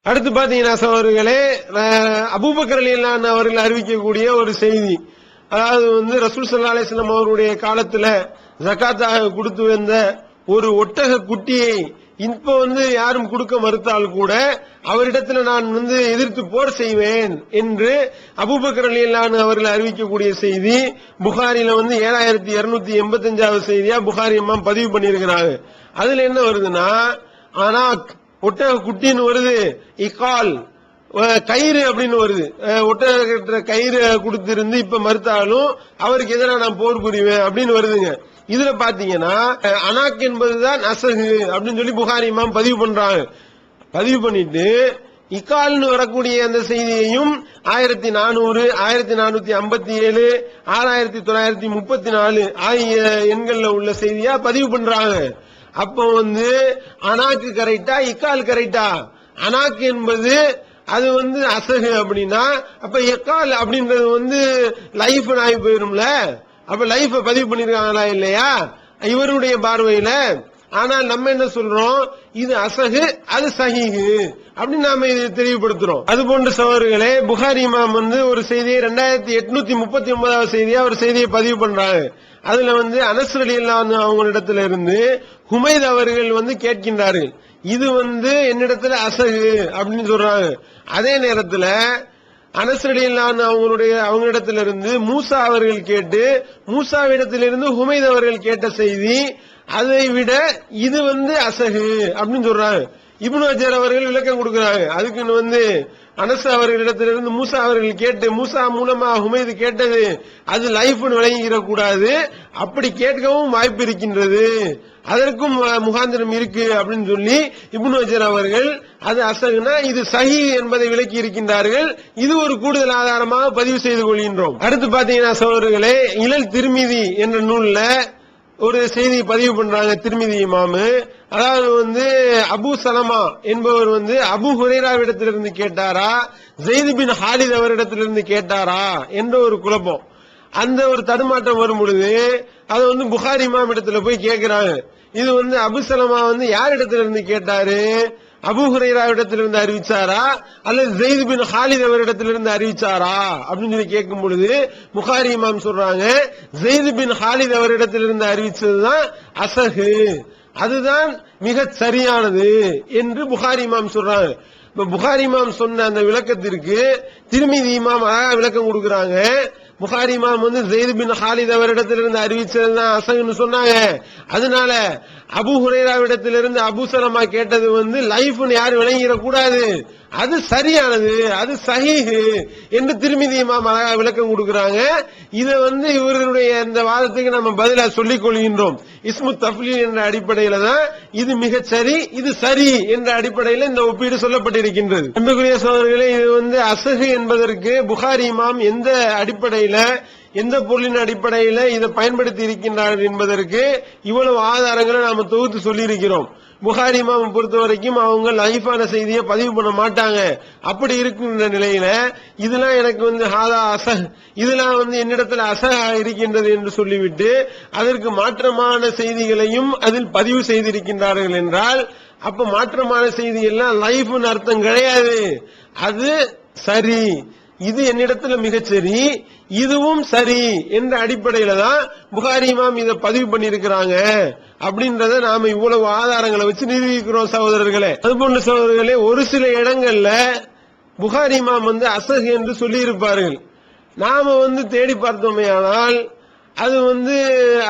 அடுத்து பாத்தீங்கன்னா சகோதரர்களே, அபூபக்கர் ரலியல்லாஹு அன்ஹு அவர்கள் அறிவிக்கக்கூடிய ஒரு செய்தி. அதாவது ரசூல் ஸல்லல்லாஹு அலைஹி வஸல்லம் அவருடைய காலத்துல ஜகாத்தாக கொடுத்து வந்த ஒரு ஒட்டக குட்டியை இப்ப யாரும் கொடுக்க மறுத்தால் கூட அவரிடத்துல நான் எதிர்த்து போர் செய்வேன் என்று அபூபக்கர் ரலியல்லாஹு அன்ஹு அவர்கள் அறிவிக்கக்கூடிய செய்தி புகாரில 7285வது செய்தியா புகாரி இமாம் பதிவு பண்ணியிருக்கிறாங்க. அதுல என்ன வருதுன்னா, ஆனா ஒட்டக குட்டின்னு வருது, இகால் கயிறு அப்படின்னு வருது. ஒட்டக கயிறு கொடுத்திருந்து இப்ப மறுத்தாலும் அவருக்கு எதிராக நான் போர் புரிவேன் அப்படின்னு வருதுங்க. இதுல பாத்தீங்கன்னா அனாக் என்பதுதான் அசகு அப்படின்னு சொல்லி புகாரி இமாம் பதிவு பண்றாங்க. பதிவு பண்ணிட்டு இகால்னு வரக்கூடிய அந்த செய்தியையும் 1400, 1457, 6934 ஆகிய எண்கள்ல உள்ள செய்தியா பதிவு பண்றாங்க. அப்ப அனாக்கு கரெக்டா, இக்கால் கரெக்டா? அனாக்கு என்பது அது அசகு அப்படின்னா, அப்ப இக்கால் அப்படின்றது லைஃப் ஆகி போயிரும்ல. அப்ப லைஃப் பதிவு பண்ணிருக்காங்களா இல்லையா இவருடைய பார்வையில? ஆனால் நம்ம என்ன சொல்றோம், இது அசகு அது சஹீஹ் அப்படின்னு நாம இதை தெளிவுபடுத்துறோம். அது போன்ற சகோதரர்களே, புகாரி இமாம் ஒரு செய்தியை 2839வது செய்தியா ஒரு செய்தியை பதிவு பண்றாங்க. அதுல அனஸ் ரலியல்லாஹு அன்ஹு அவங்களிடத்துல இருந்து ஹுமைத் அவர்கள் கேட்கின்றார்கள், இது என்னிடத்துல அசகு அப்படின்னு சொல்றாங்க. அதே நேரத்துல அனஸ் ரலியல்லாஹு அன்ஹு அவங்களிடத்திலிருந்து மூசா அவர்கள் கேட்டு மூசாவிடத்திலிருந்து ஹுமைத் அவர்கள் கேட்ட செய்தி, அதை விட இது அசகு அப்படின்னு சொல்றாங்க. இப்னு அஜர் அவர்கள் விளக்கம் கொடுக்கிறாங்க. அதுக்கு அனஸ் அவர்களிடத்திலிருந்து மூசா அவர்கள் கேட்டு மூசா மூலமா ஹுமைது கேட்டது அது லைஃப் விளங்கிட கூடாது, அப்படி கேட்கவும் வாய்ப்பு இருக்கின்றது, அதற்கும் முகாந்திரம் இருக்கு அப்படின்னு சொல்லி இப்னு அஜர் அவர்கள் அது அசகுனா இது சஹி என்பதை விளக்கி இருக்கின்றார்கள். இது ஒரு கூடுதல் ஆதாரமாக பதிவு செய்து கொள்கின்றோம். அடுத்து பாத்தீங்கன்னா சகோதரர்களே, இலல் திருமிதி என்ற நூல்ல ஒரு செய்தி பதிவு பண்றாங்க திருமிதி இமாமு. அதாவது அபு சலமா என்பவர் அபு ஹுரைராவிடத்திலிருந்து கேட்டாரா, ஸெய்த் பின் ஹாலித் அவரிடத்திலிருந்து கேட்டாரா என்ற ஒரு குழப்பம், அந்த ஒரு தடுமாற்றம் வரும் பொழுது அது புகாரி இமாம் இடத்துல போய் கேட்கிறாங்க. இது அபு சலமா யாரிடத்திலிருந்து கேட்டாரு, அபு ஹுரைராவிடத்திலிருந்து அறிவிச்சாரா அல்லது ஸெய்த் பின் ஹாலித் அவரிடத்திலிருந்து அறிவிச்சாரா அப்படின்னு சொல்லி கேட்கும் பொழுது புகாரி இமாம் சொல்றாங்க, ஸெய்த் பின் ஹாலித் அவரிடத்திலிருந்து அறிவிச்சதுதான் அசகு, அதுதான் மிக சரியானது என்று புகாரி இமாம் சொல்றாங்க. புகாரி இமாம் சொன்ன அந்த விளக்கத்திற்கு திருமிதி இமாம் விளக்கம் கொடுக்கிறாங்க. புகாரி இமாம் ஸெய்த் பின் ஹாலித் அவரிடத்திலிருந்து அறிவிச்சதுதான் அசகுன்னு சொன்னாங்க. அதனால அபு ஹுரைராவிடத்திலிருந்து அபு சலமா கேட்டது லைஃப்னு யாரும் விளங்கிட கூடாது, அது சரியானது, அது சஹீஹ் என்று திருமிதி இமாம் விளக்கம் கொடுக்கிறாங்க. இதை இவர்களுடைய இந்த வாதத்துக்கு நம்ம பதிலா சொல்லிக் கொள்கின்றோம். இஸ்மு தஃப்லீல் என்ற அடிப்படையில தான் இது மிகச் சரி, இது சரி என்ற அடிப்படையில் இந்த ஒப்பீடு சொல்லப்பட்டிருக்கின்றது. அன்புக்குரிய சகோதரர்களே, இது அசகு என்பதற்கு புகாரி இமாம் எந்த அடிப்படையில, எந்த பொருளின் அடிப்படையில இதை பயன்படுத்தி இருக்கின்றார்கள் என்பதற்கு இவ்வளவு ஆதாரங்களை நாம தொகுத்து சொல்லி இருக்கிறோம். புகாரி இமாம் பொறுத்த வரைக்கும் அவங்க லைஃபான செய்தியை பதிவு பண்ண மாட்டாங்க. அப்படி இருக்கின்ற நிலையில இதெல்லாம் எனக்கு ஹாதா அசஹ், இதெல்லாம் என்னிடத்துல அசஹா இருக்கின்றது என்று சொல்லிவிட்டு அதற்கு மாற்றமான செய்திகளையும் அதில் பதிவு செய்திருக்கின்றார்கள் என்றால், அப்ப மாற்றமான செய்தி எல்லாம் லைஃப்னு அர்த்தம் கிடையாது. அது சரி, இது என்னிடத்துல மிகச்சரி, இதுவும் சரி என்ற அடிப்படையில தான் புகாரி இமாம் இதை பதிவு பண்ணிருக்கிறாங்க அப்படின்றத நாம இவ்வளவு ஆதாரங்களை வச்சு நிரூபிக்கிறோம் சகோதரர்களே. அதுபோன்ற சகோதரர்களே, ஒரு சில இடங்கள்ல புகாரி இமாம் அசஹ் என்று சொல்லி இருப்பார்கள். நாம தேடி பார்த்தோமே ஆனால் அது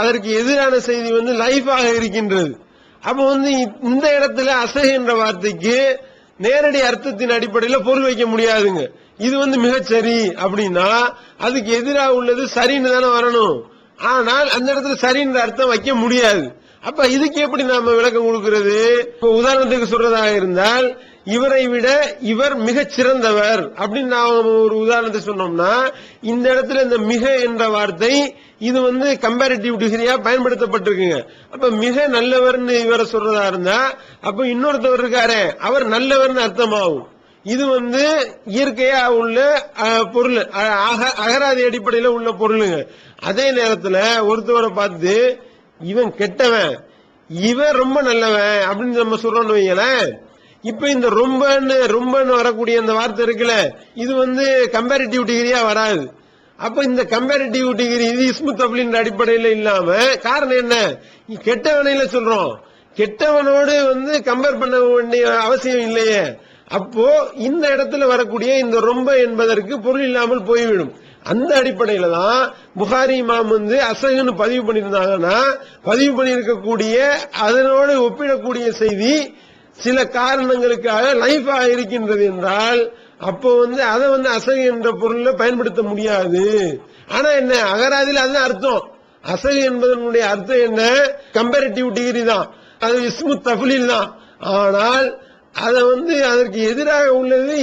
அதற்கு எதிரான செய்தி லைஃபாக இருக்கின்றது. அப்ப இந்த இடத்துல அசஹ் என்ற வார்த்தைக்கு நேரடி அர்த்தத்தின் அடிப்படையில் பொருள் வைக்க முடியாதுங்க. இது மிகச்சரி அப்படின்னா அதுக்கு எதிராக உள்ளது சரின்னு தானே வரணும். ஆனால் அந்த இடத்துல சரின்ற அர்த்தம் வைக்க முடியாது. அப்ப இதுக்கு எப்படி நாம விளக்கம் கொடுக்கிறது? உதாரணத்துக்கு சொல்றதாக இருந்தால், இவரை விட இவர் மிகச் சிறந்தவர் அப்படின்னு நாம ஒரு உதாரணத்தை சொன்னோம்னா, இந்த இடத்துல இந்த மிக என்ற வார்த்தை இது கம்பேரிட்டிவ் டிகிரியா பயன்படுத்தப்பட்டிருக்குங்க. அப்ப மிக நல்லவர்னு இவரை சொல்றதா இருந்தா, அப்ப இன்னொருத்தவர் இருக்காரு அவர் நல்லவர்னு அர்த்தமாகும். இது இயற்கையா உள்ள பொருள், அகராதி அடிப்படையில் உள்ள பொருளுங்க. அதே நேரத்தில் ஒருத்தவரை பார்த்து இவன் கெட்டவன், இவன் ரொம்ப நல்லவன் அப்படின்னு நம்ம சொல்றோம்னு வைங்களேன், இப்ப இந்த ரொம்பன்னு வரக்கூடிய அந்த வார்த்தை இருக்குல்ல, இது வந்து கம்பேரிட்டிவ் டிகிரியா வராது. அப்ப இந்த கம்பேரிட்டிவ் டிகிரி இது இஸ்மு தஃலீல் அடிப்படையில் இல்லாம, காரணம் என்ன, கெட்டவனையில சொல்றோம், கெட்டவனோடு வந்து கம்பேர் பண்ண வேண்டிய அவசியம் இல்லையே. அப்போ இந்த இடத்துல வரக்கூடிய இந்த ரொம்ப என்பதற்கு பொருள் இல்லாமல் போய்விடும். அந்த அடிப்படையில தான் புகாரி இமாம் வந்து அசகுன்னு பதிவு பண்ணியிருந்தாங்கன்னா, பதிவு பண்ணியிருக்கக்கூடிய அதனோடு ஒப்பிடக்கூடிய செய்தி சில காரணங்களுக்காக லைஃபா இருக்கின்றது என்றால், அப்போ வந்து அதை வந்து அசகு என்ற பொருள்ல பயன்படுத்த முடியாது. ஆனா என்ன, அகராதியில் அதுதான் அர்த்தம். அசகு என்பதனுடைய அர்த்தம் என்ன, கம்பேரிட்டிவ் டிகிரி தான், அது இஸ்மு தஃலீல் தான். ஆனால் அதை வந்து அதற்கு எதிராக உள்ளது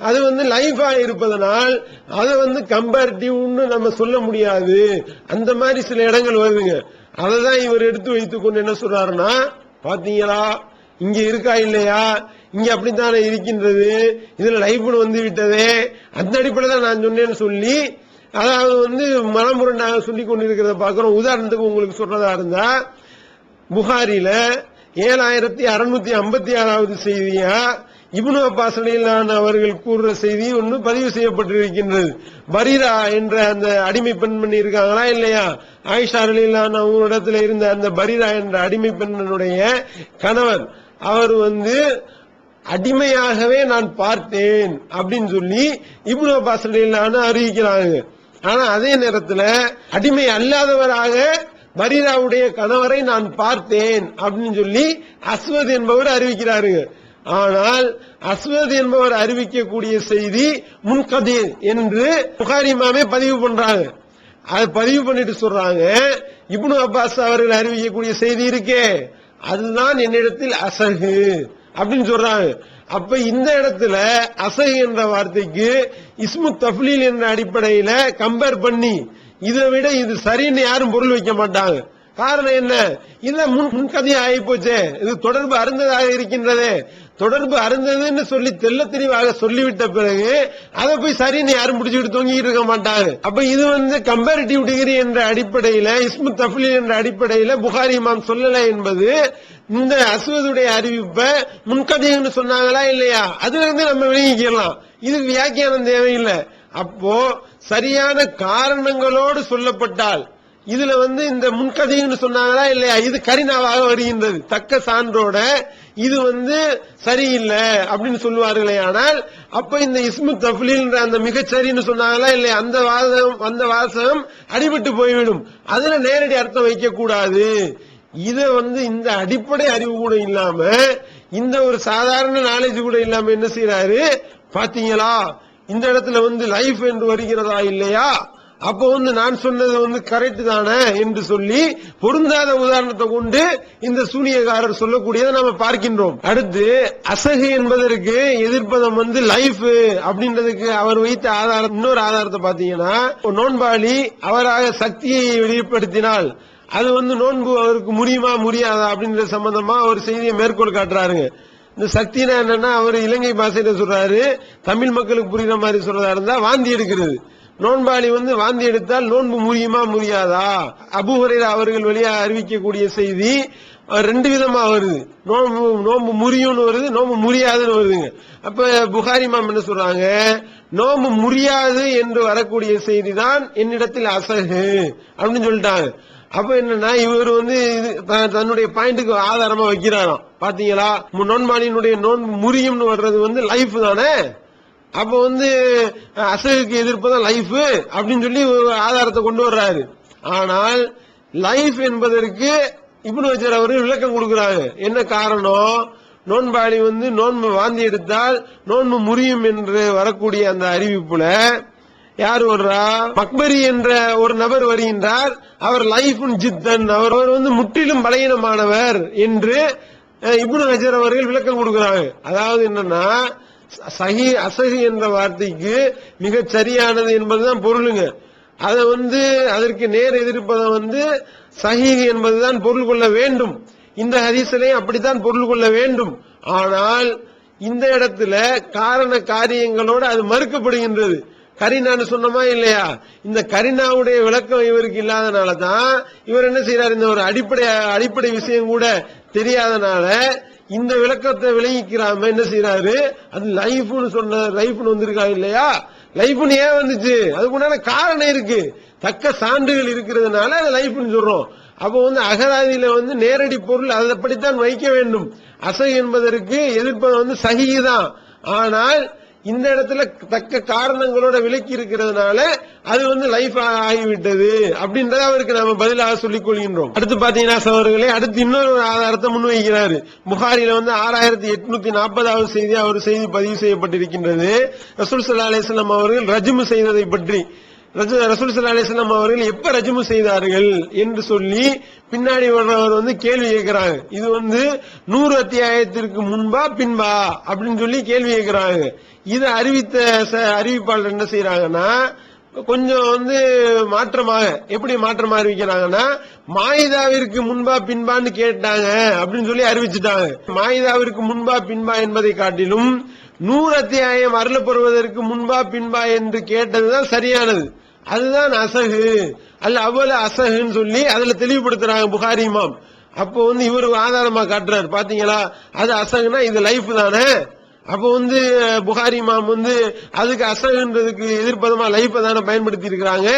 அது வந்து லைஃபா இருப்பதனால் அதை வந்து கம்பேரிட்டிவ்னு நம்ம சொல்ல முடியாது. அந்த மாதிரி சில இடங்கள் வருதுங்க. அதைதான் இவர் எடுத்து வைத்துக் கொண்டு என்ன சொல்றாருன்னா, பாத்தீங்களா இங்க இருக்கா இல்லையா, இங்க அப்படித்தானே இருக்கின்றது, இதுல லைஃப்னு வந்து விட்டதே, அந்த அடிப்படையில் தான் நான் சொன்னேன்னு சொல்லி, அதாவது வந்து மனமுரண்டாக சொல்லிக் கொண்டிருக்கிறத பாக்கிறோம். உதாரணத்துக்கு உங்களுக்கு சொல்றதா இருந்தா, புகாரில 7656வது செய்தியா இப்னு அப்பாஸ் ரலியல்லாஹு அவர்கள் கூறுற செய்தி ஒன்று பதிவு செய்யப்பட்டிருக்கின்றது. பரீரா என்ற அந்த அடிமை பெண்மணி இருக்காங்களா இல்லையா, ஆயிஷா ரலியல்லாஹு அவங்களிடத்தில் இருந்த அந்த பரீரா என்ற அடிமை பெண்மனுடைய கணவர், அவர் வந்து அடிமையாகவே நான் பார்த்தேன் அப்படின்னு சொல்லி இப்னு அப்பாஸ் ரலியல்லாஹு அறிவிக்கிறாங்க. ஆனா அதே நேரத்தில் அடிமை அல்லாதவராக பரீராவுடைய கணவரை நான் பார்த்தேன் அப்படின்னு சொல்லி அஸ்வத் என்பவர் அறிவிக்கிறாருங்க. ஆனால் அஸ்வத் என்பவர் அறிவிக்கக்கூடிய செய்தி முன்கதீர் என்று புகாரி இமாமே பதிவு பண்றாங்க. அது பதிவு பண்ணிட்டு சொல்றாங்க, இப்னு அப்பாஸ் அவர்கள் அறிவிக்கக்கூடிய செய்தி இருக்கே அதுதான் என்னிடத்தில் அசகு அப்படின்னு சொல்றாங்க. அப்ப இந்த இடத்துல அசகு என்ற வார்த்தைக்கு இஸ்மு தஃலீல் என்ற அடிப்படையில கம்பேர் பண்ணி இதை விட இது சரின்னு யாரும் பொருள் வைக்க மாட்டாங்க. காரணம் என்ன, இத முன்கதையா ஆகி போச்சே, இது தொடர்பு அருந்ததாக இருக்கின்றதே, தொடர்பு அருந்ததுன்னு சொல்லி தெல்ல தெளிவாக சொல்லிவிட்ட பிறகு அதை போய் சரின்னு யாரும் பிடிச்சிட்டு தொங்கிட்டு இருக்க மாட்டாங்க. அப்ப இது வந்து கம்பேரிட்டிவ் டிகிரி என்ற அடிப்படையில இஸ்மு தஃலீல் என்ற அடிப்படையில புகாரி இமாம் சொல்லல என்பது இந்த அஸ்வதுடைய அறிவிப்பை முன்கதைன்னு சொன்னாங்களா இல்லையா, அதுல இருந்து நம்ம விளங்கிக்கலாம். இதுக்கு வியாக்கியானம் தேவையில்லை. அப்போ சரியான காரணங்களோடு சொல்லப்பட்டால் இதுல வந்து இந்த முன்கதைன்னு சொன்னாங்களா இல்லையா, இது கரினாவாக வருகின்றது, தக்க சான்றோட இது வந்து சரியில்லை அப்படின்னு சொல்லுவார்களே. ஆனால் அப்ப இந்த இஸ்மு தஃலீல் அந்த மிகச்சரின்னு சொன்னாங்களா இல்லையா, அந்த வாசகம் அடிபட்டு போய்விடும். அதுல நேரடி அர்த்தம் வைக்க கூடாது. இத வந்து இந்த அடிப்படை அறிவு கூட இல்லாம, இந்த ஒரு சாதாரண நாலேஜ் கூட இல்லாம என்ன செய்யறாரு, பாத்தீங்களா இந்த இடத்துல வந்து லைஃப் என்று வருகிறதா இல்லையா, அப்ப வந்து நான் சொன்னது வந்து கரெக்ட் தானே என்று சொல்லி பொருந்தாத உதாரணத்தை கொண்டு இந்த சூனியக்காரர் சொல்லக்கூடியதை நாம பார்க்கின்றோம். அடுத்து அசகு என்பதற்கு எதிர்ப்பதம் வந்து லைஃப் அப்படின்றதுக்கு அவர் வைத்த ஆதாரம், இன்னொரு ஆதாரத்தை பாத்தீங்கன்னா, நோன்பாளி அவராக சக்தியை வெளிப்படுத்தினால் அது வந்து நோன்பு அவருக்கு முடியுமா முடியாதா அப்படின்ற சம்பந்தமா ஒரு செய்தியை மேற்கோள் காட்டுறாருங்க. இந்த சக்தினா என்னன்னா, அவர் இலங்கை பாஷையில சொல்றாரு, தமிழ் மக்களுக்கு புரியுற மாதிரி சொல்றதா இருந்தா வாந்தி எடுக்கிறது. நோன்பாளி வந்து வாந்தி எடுத்தால் நோன்பு முடியுமா முடியாதா, அபூ ஹுரைரா அவர்கள் வழியா அறிவிக்கக்கூடிய செய்தி ரெண்டு விதமா வருது. நோன்பு முறியும்னு வருது, நோன்பு முடியாதுன்னு வருதுங்க. அப்ப புகாரி இமாம் என்ன சொல்றாங்க, நோன்பு முடியாது என்று வரக்கூடிய செய்தி தான் என்னிடத்தில் அசகு அப்படின்னு சொல்லிட்டாங்க. அப்ப என்னன்னா, இவர் வந்து தன்னுடைய பாயிண்ட்டுக்கு ஆதாரமா வைக்கிறாராம். பாத்தீங்களா, நோன்பாளியினுடைய நோன்பு முறியும்னு வர்றது வந்து லைஃப் தானே, அப்ப வந்து அசகுக்கு எதிர்ப்பதான் லைஃப் அப்படின்னு சொல்லி ஒரு ஆதாரத்தை கொண்டு வர்றாரு. ஆனால் லைஃப் என்பதற்கு இப்னு ஹஜர் அவர்கள் விளக்கம் கொடுக்கிறாங்க. என்ன காரணம், நோன்பாளி வந்து நோன்பு வாந்தி எடுத்தால் நோன்பு முறியும் என்று வரக்கூடிய அந்த அறிவிப்புல யார் வர்றா, மக்பரி என்ற ஒரு நபர் வருகின்றார். அவர் லைஃப் ஜித்தன், அவர் வந்து முற்றிலும் பலகீனமானவர் என்று இப்னு ஹஜர் அவர்கள் விளக்கம் கொடுக்கிறாங்க. அதாவது என்னன்னா, சஹி அசஹி என்ற வார்த்தைக்கு மிக சரியானது என்பதுதான் பொருளுங்க. அதை வந்து அதற்கு நேர் எதிர்ப்பதை வந்து சஹி என்பதுதான் பொருள் கொள்ள வேண்டும். இந்த ஹதீஸிலையும் அப்படித்தான் பொருள் கொள்ள வேண்டும். ஆனால் இந்த இடத்துல காரண காரியங்களோடு அது மறுக்கப்படுகின்றது. கரினான்னு சொன்னமா இல்லையா, இந்த கரினாவுடைய விளக்கம் இவருக்கு இல்லாதனால தான் இவர் என்ன செய்யறாரு, இந்த ஒரு அடிப்படை விஷயம் கூட தெரியாதனால இந்த விளக்கத்தை விளங்கிக்கிறாம என்ன செய்யறாரு, அது லைஃப்னு சொன்ன லைஃப்னு வந்திருக்கா இல்லையா, லைஃப்னு ஏன் வந்துச்சு, அதுக்குண்டான காரணம் இருக்கு, தக்க சான்றுகள் இருக்கிறதுனால அது லைஃப்னு சொல்றோம். அப்போ அகராதியில நேரடி பொருள் அதப்படித்தான் வைக்க வேண்டும். அசை என்பதற்கு எதிர்ப்பது சஹீஹ். ஆனால் இந்த இடத்துல தக்க காரணங்களோட விலக்கி இருக்கிறதுனால அது லைஃப் ஆகிவிட்டது அப்படின்றத அவருக்கு நாம பதிலாக சொல்லிக் கொள்கின்றோம். அடுத்து பாத்தீங்கன்னா சகோதரர்களே, அடுத்து இன்னொரு ஆதாரத்தை முன்வைக்கிறாரு. புகாரில 6840வது செய்தி அவர் செய்தி பதிவு செய்யப்பட்டிருக்கின்றது. ரசூல் ஸல்லல்லாஹு அலைஹி வஸல்லம் அவர்கள் ரஜ்மு செய்ததை பற்றி. ரசூல் ஸல்லல்லாஹு அலைஹி வஸல்லம் அவர்கள் எப்ப ரஜ்மு செய்தார்கள் என்று சொல்லி பின்னாடி வர்றவர் கேள்வி கேட்கிறாங்க. இது 100 அத்தியாயத்திற்கு முன்பா பின்பா அப்படின்னு சொல்லி கேள்வி கேட்கிறாங்க. இதை அறிவித்த அறிவிப்பாளர் என்ன செய்யறாங்கன்னா, கொஞ்சம் மாற்றமாக, எப்படி மாற்றமா அறிவிக்கிறாங்கன்னா, மாயிதாவிற்கு முன்பா பின்பான்னு கேட்டாங்க அப்படின்னு சொல்லி அறிவிச்சுட்டாங்க. மாயிதாவிற்கு முன்பா பின்பா என்பதை காட்டிலும் 100 அத்தியாயம் அருளப்படுவதற்கு முன்பா பின்பா என்று கேட்டதுதான் சரியானது. அதுதான் அசகு அல்ல அவ்வளவு அசகுன்னு சொல்லி அதுல தெளிவுபடுத்துறாங்க புகாரி இமாம். அப்போ இவரு ஆதாரமா காட்டுறாரு, பாத்தீங்களா அது அசகுனா இது லைஃப் தானே. அப்போ புகாரி இமாம் அதுக்கு அசகுன்றதுக்கு எதிர்ப்பதமா லைஃப் தானே பயன்படுத்தி இருக்கிறாங்க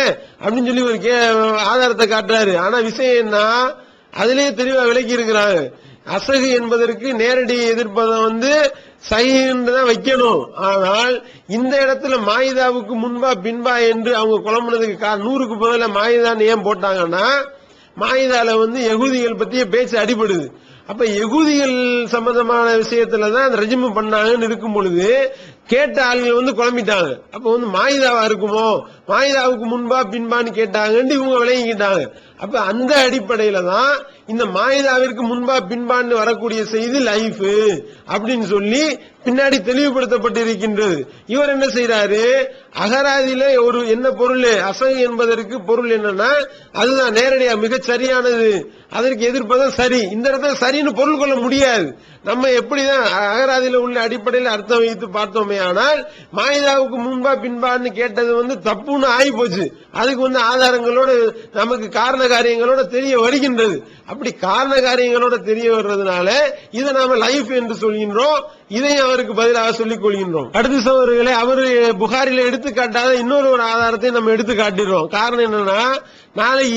அப்படின்னு சொல்லி ஒரு ஆதாரத்தை காட்டுறாரு. ஆனா விஷயம் என்ன, அதுலயே தெளிவா விளக்கி இருக்கிறாங்க. அசகு என்பதற்கு நேரடி எதிர்ப்பதம் சஹீஹ்ன்றதான் வைக்கணும். ஆனால் இந்த இடத்துல மாயிதாவுக்கு முன்பா பின்பா என்று அவங்க குழம்புனதுக்கு 100க்கு பதில மாயிதான்னு ஏன் போட்டாங்கன்னா, மாயிதால யகூதிகள் பத்திய பேச்சு அடிபடுது. அப்ப யகூதிகள் சம்பந்தமான விஷயத்துலதான் ரஜ்மு பண்ணாங்கன்னு இருக்கும் பொழுது கேட்ட ஆளுகள் குழம்பிட்டாங்க. அப்ப மாயிதாவா இருக்குமோ, மாயிதாவுக்கு முன்பா பின்பான்னு கேட்டாங்கன்னு இவங்க விளங்கிக்கிட்டாங்க. அப்ப அந்த அடிப்படையில தான் இந்த மாயிதாவிற்கு முன்பா பின்பான்னு வரக்கூடிய செய்தி லைஃப் அப்படின்னு சொல்லி பின்னாடி தெளிவுபடுத்தப்பட்டிருக்கின்றது. இவர் என்ன செய்யறாரு, அகராதியில ஒரு என்ன பொருள் அசை என்பதற்கு பொருள் என்னன்னா அதுதான் நேரடியா மிகச் சரியானது, அதற்கு எதிர்ப்பதான் சரி. இந்த இடத்துல சரின்னு பொருள் கொள்ள முடியாது. நம்ம எப்படிதான் அகராதியில உள்ள அடிப்படையில் அர்த்தம் வைத்து பார்த்தோமே, ஆனால் மாயிதாவுக்கு முன்பா பின்பான்னு கேட்டது தப்புன்னு ஆகி போச்சு. அதுக்கு ஆதாரங்களோட நமக்கு காரண காரியங்களோட தெரிய வருகின்றது. அப்படி காரண காரியங்களோட தெரிய வர்றதுனால இதை நாம லைஃப் என்று சொல்கின்றோம். இதையும் அவருக்கு பதிலாக சொல்லிக் கொள்கின்றோம். அடுத்த சகோதரர்களே, அவரு புகாரில எடுத்து காட்டாத இன்னொரு ஆதாரத்தை நம்ம எடுத்து காட்டிடுறோம். காரணம் என்னன்னா, நாளைக்கு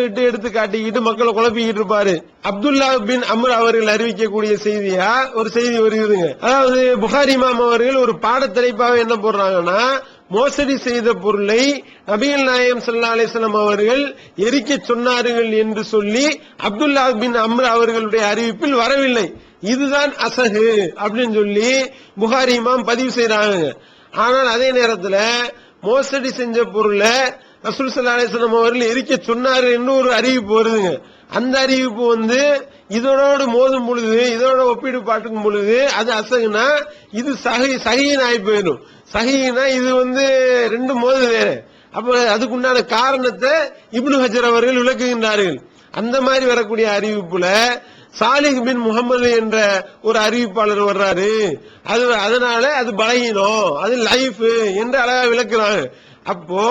இதை எடுத்து காட்டிக்கிட்டு மக்களை குழப்பிக்கிட்டு இருப்பாரு. அப்துல்லா பின் அம்ர் அவர்கள் அறிவிக்கக்கூடிய செய்தியா ஒரு செய்தி வருகிறதுங்க. அதாவது புகாரி இமாம் அவர்கள் ஒரு பாடத்தலைப்பாக என்ன போடுறாங்கன்னா, மோசடி செய்த பொருளை நபிகள் நாயகம் ஸல்லல்லாஹு அலைஹி வஸல்லம் அவர்கள் எரிக்க சொன்னார்கள் என்று சொல்லி அப்துல்லா பின் அம்ர் அவர்களுடைய அறிவிப்பில் வரவில்லை. இதுதான் அசகு அப்படின்னு சொல்லி புகாரி இமாம் பதிவு செய்யறாங்க. ஆனால் அதே நேரத்தில் மோசடி செஞ்ச பொருளை ரசூல் ஸல்லல்லாஹு அலைஹி வஸல்லம் அவர்கள் எரிக்க சொன்னார்கள் என்று ஒரு அறிவிப்பு வருதுங்க. அந்த அறிவிப்பு இதோடு மோதும் பொழுது, இதோட ஒப்பீடு பார்க்கும் பொழுது அது அசகுனா இது சஹீஹ் ஆகி போயிடும். சஹீஹ்னா இது ரெண்டு மோது வேற. அப்ப அதுக்குண்டான காரணத்தை இப்னு ஹஜர் அவர்கள் விளக்குகின்றார்கள். அந்த மாதிரி வரக்கூடிய அறிவிப்புல சாலிஹ் பின் முகமது என்ற ஒரு அறிவிப்பாளர் வர்றாரு, அதனால அது பலகீனம், அது லைஃப் என்று அழகா விளக்குறாங்க. அப்போ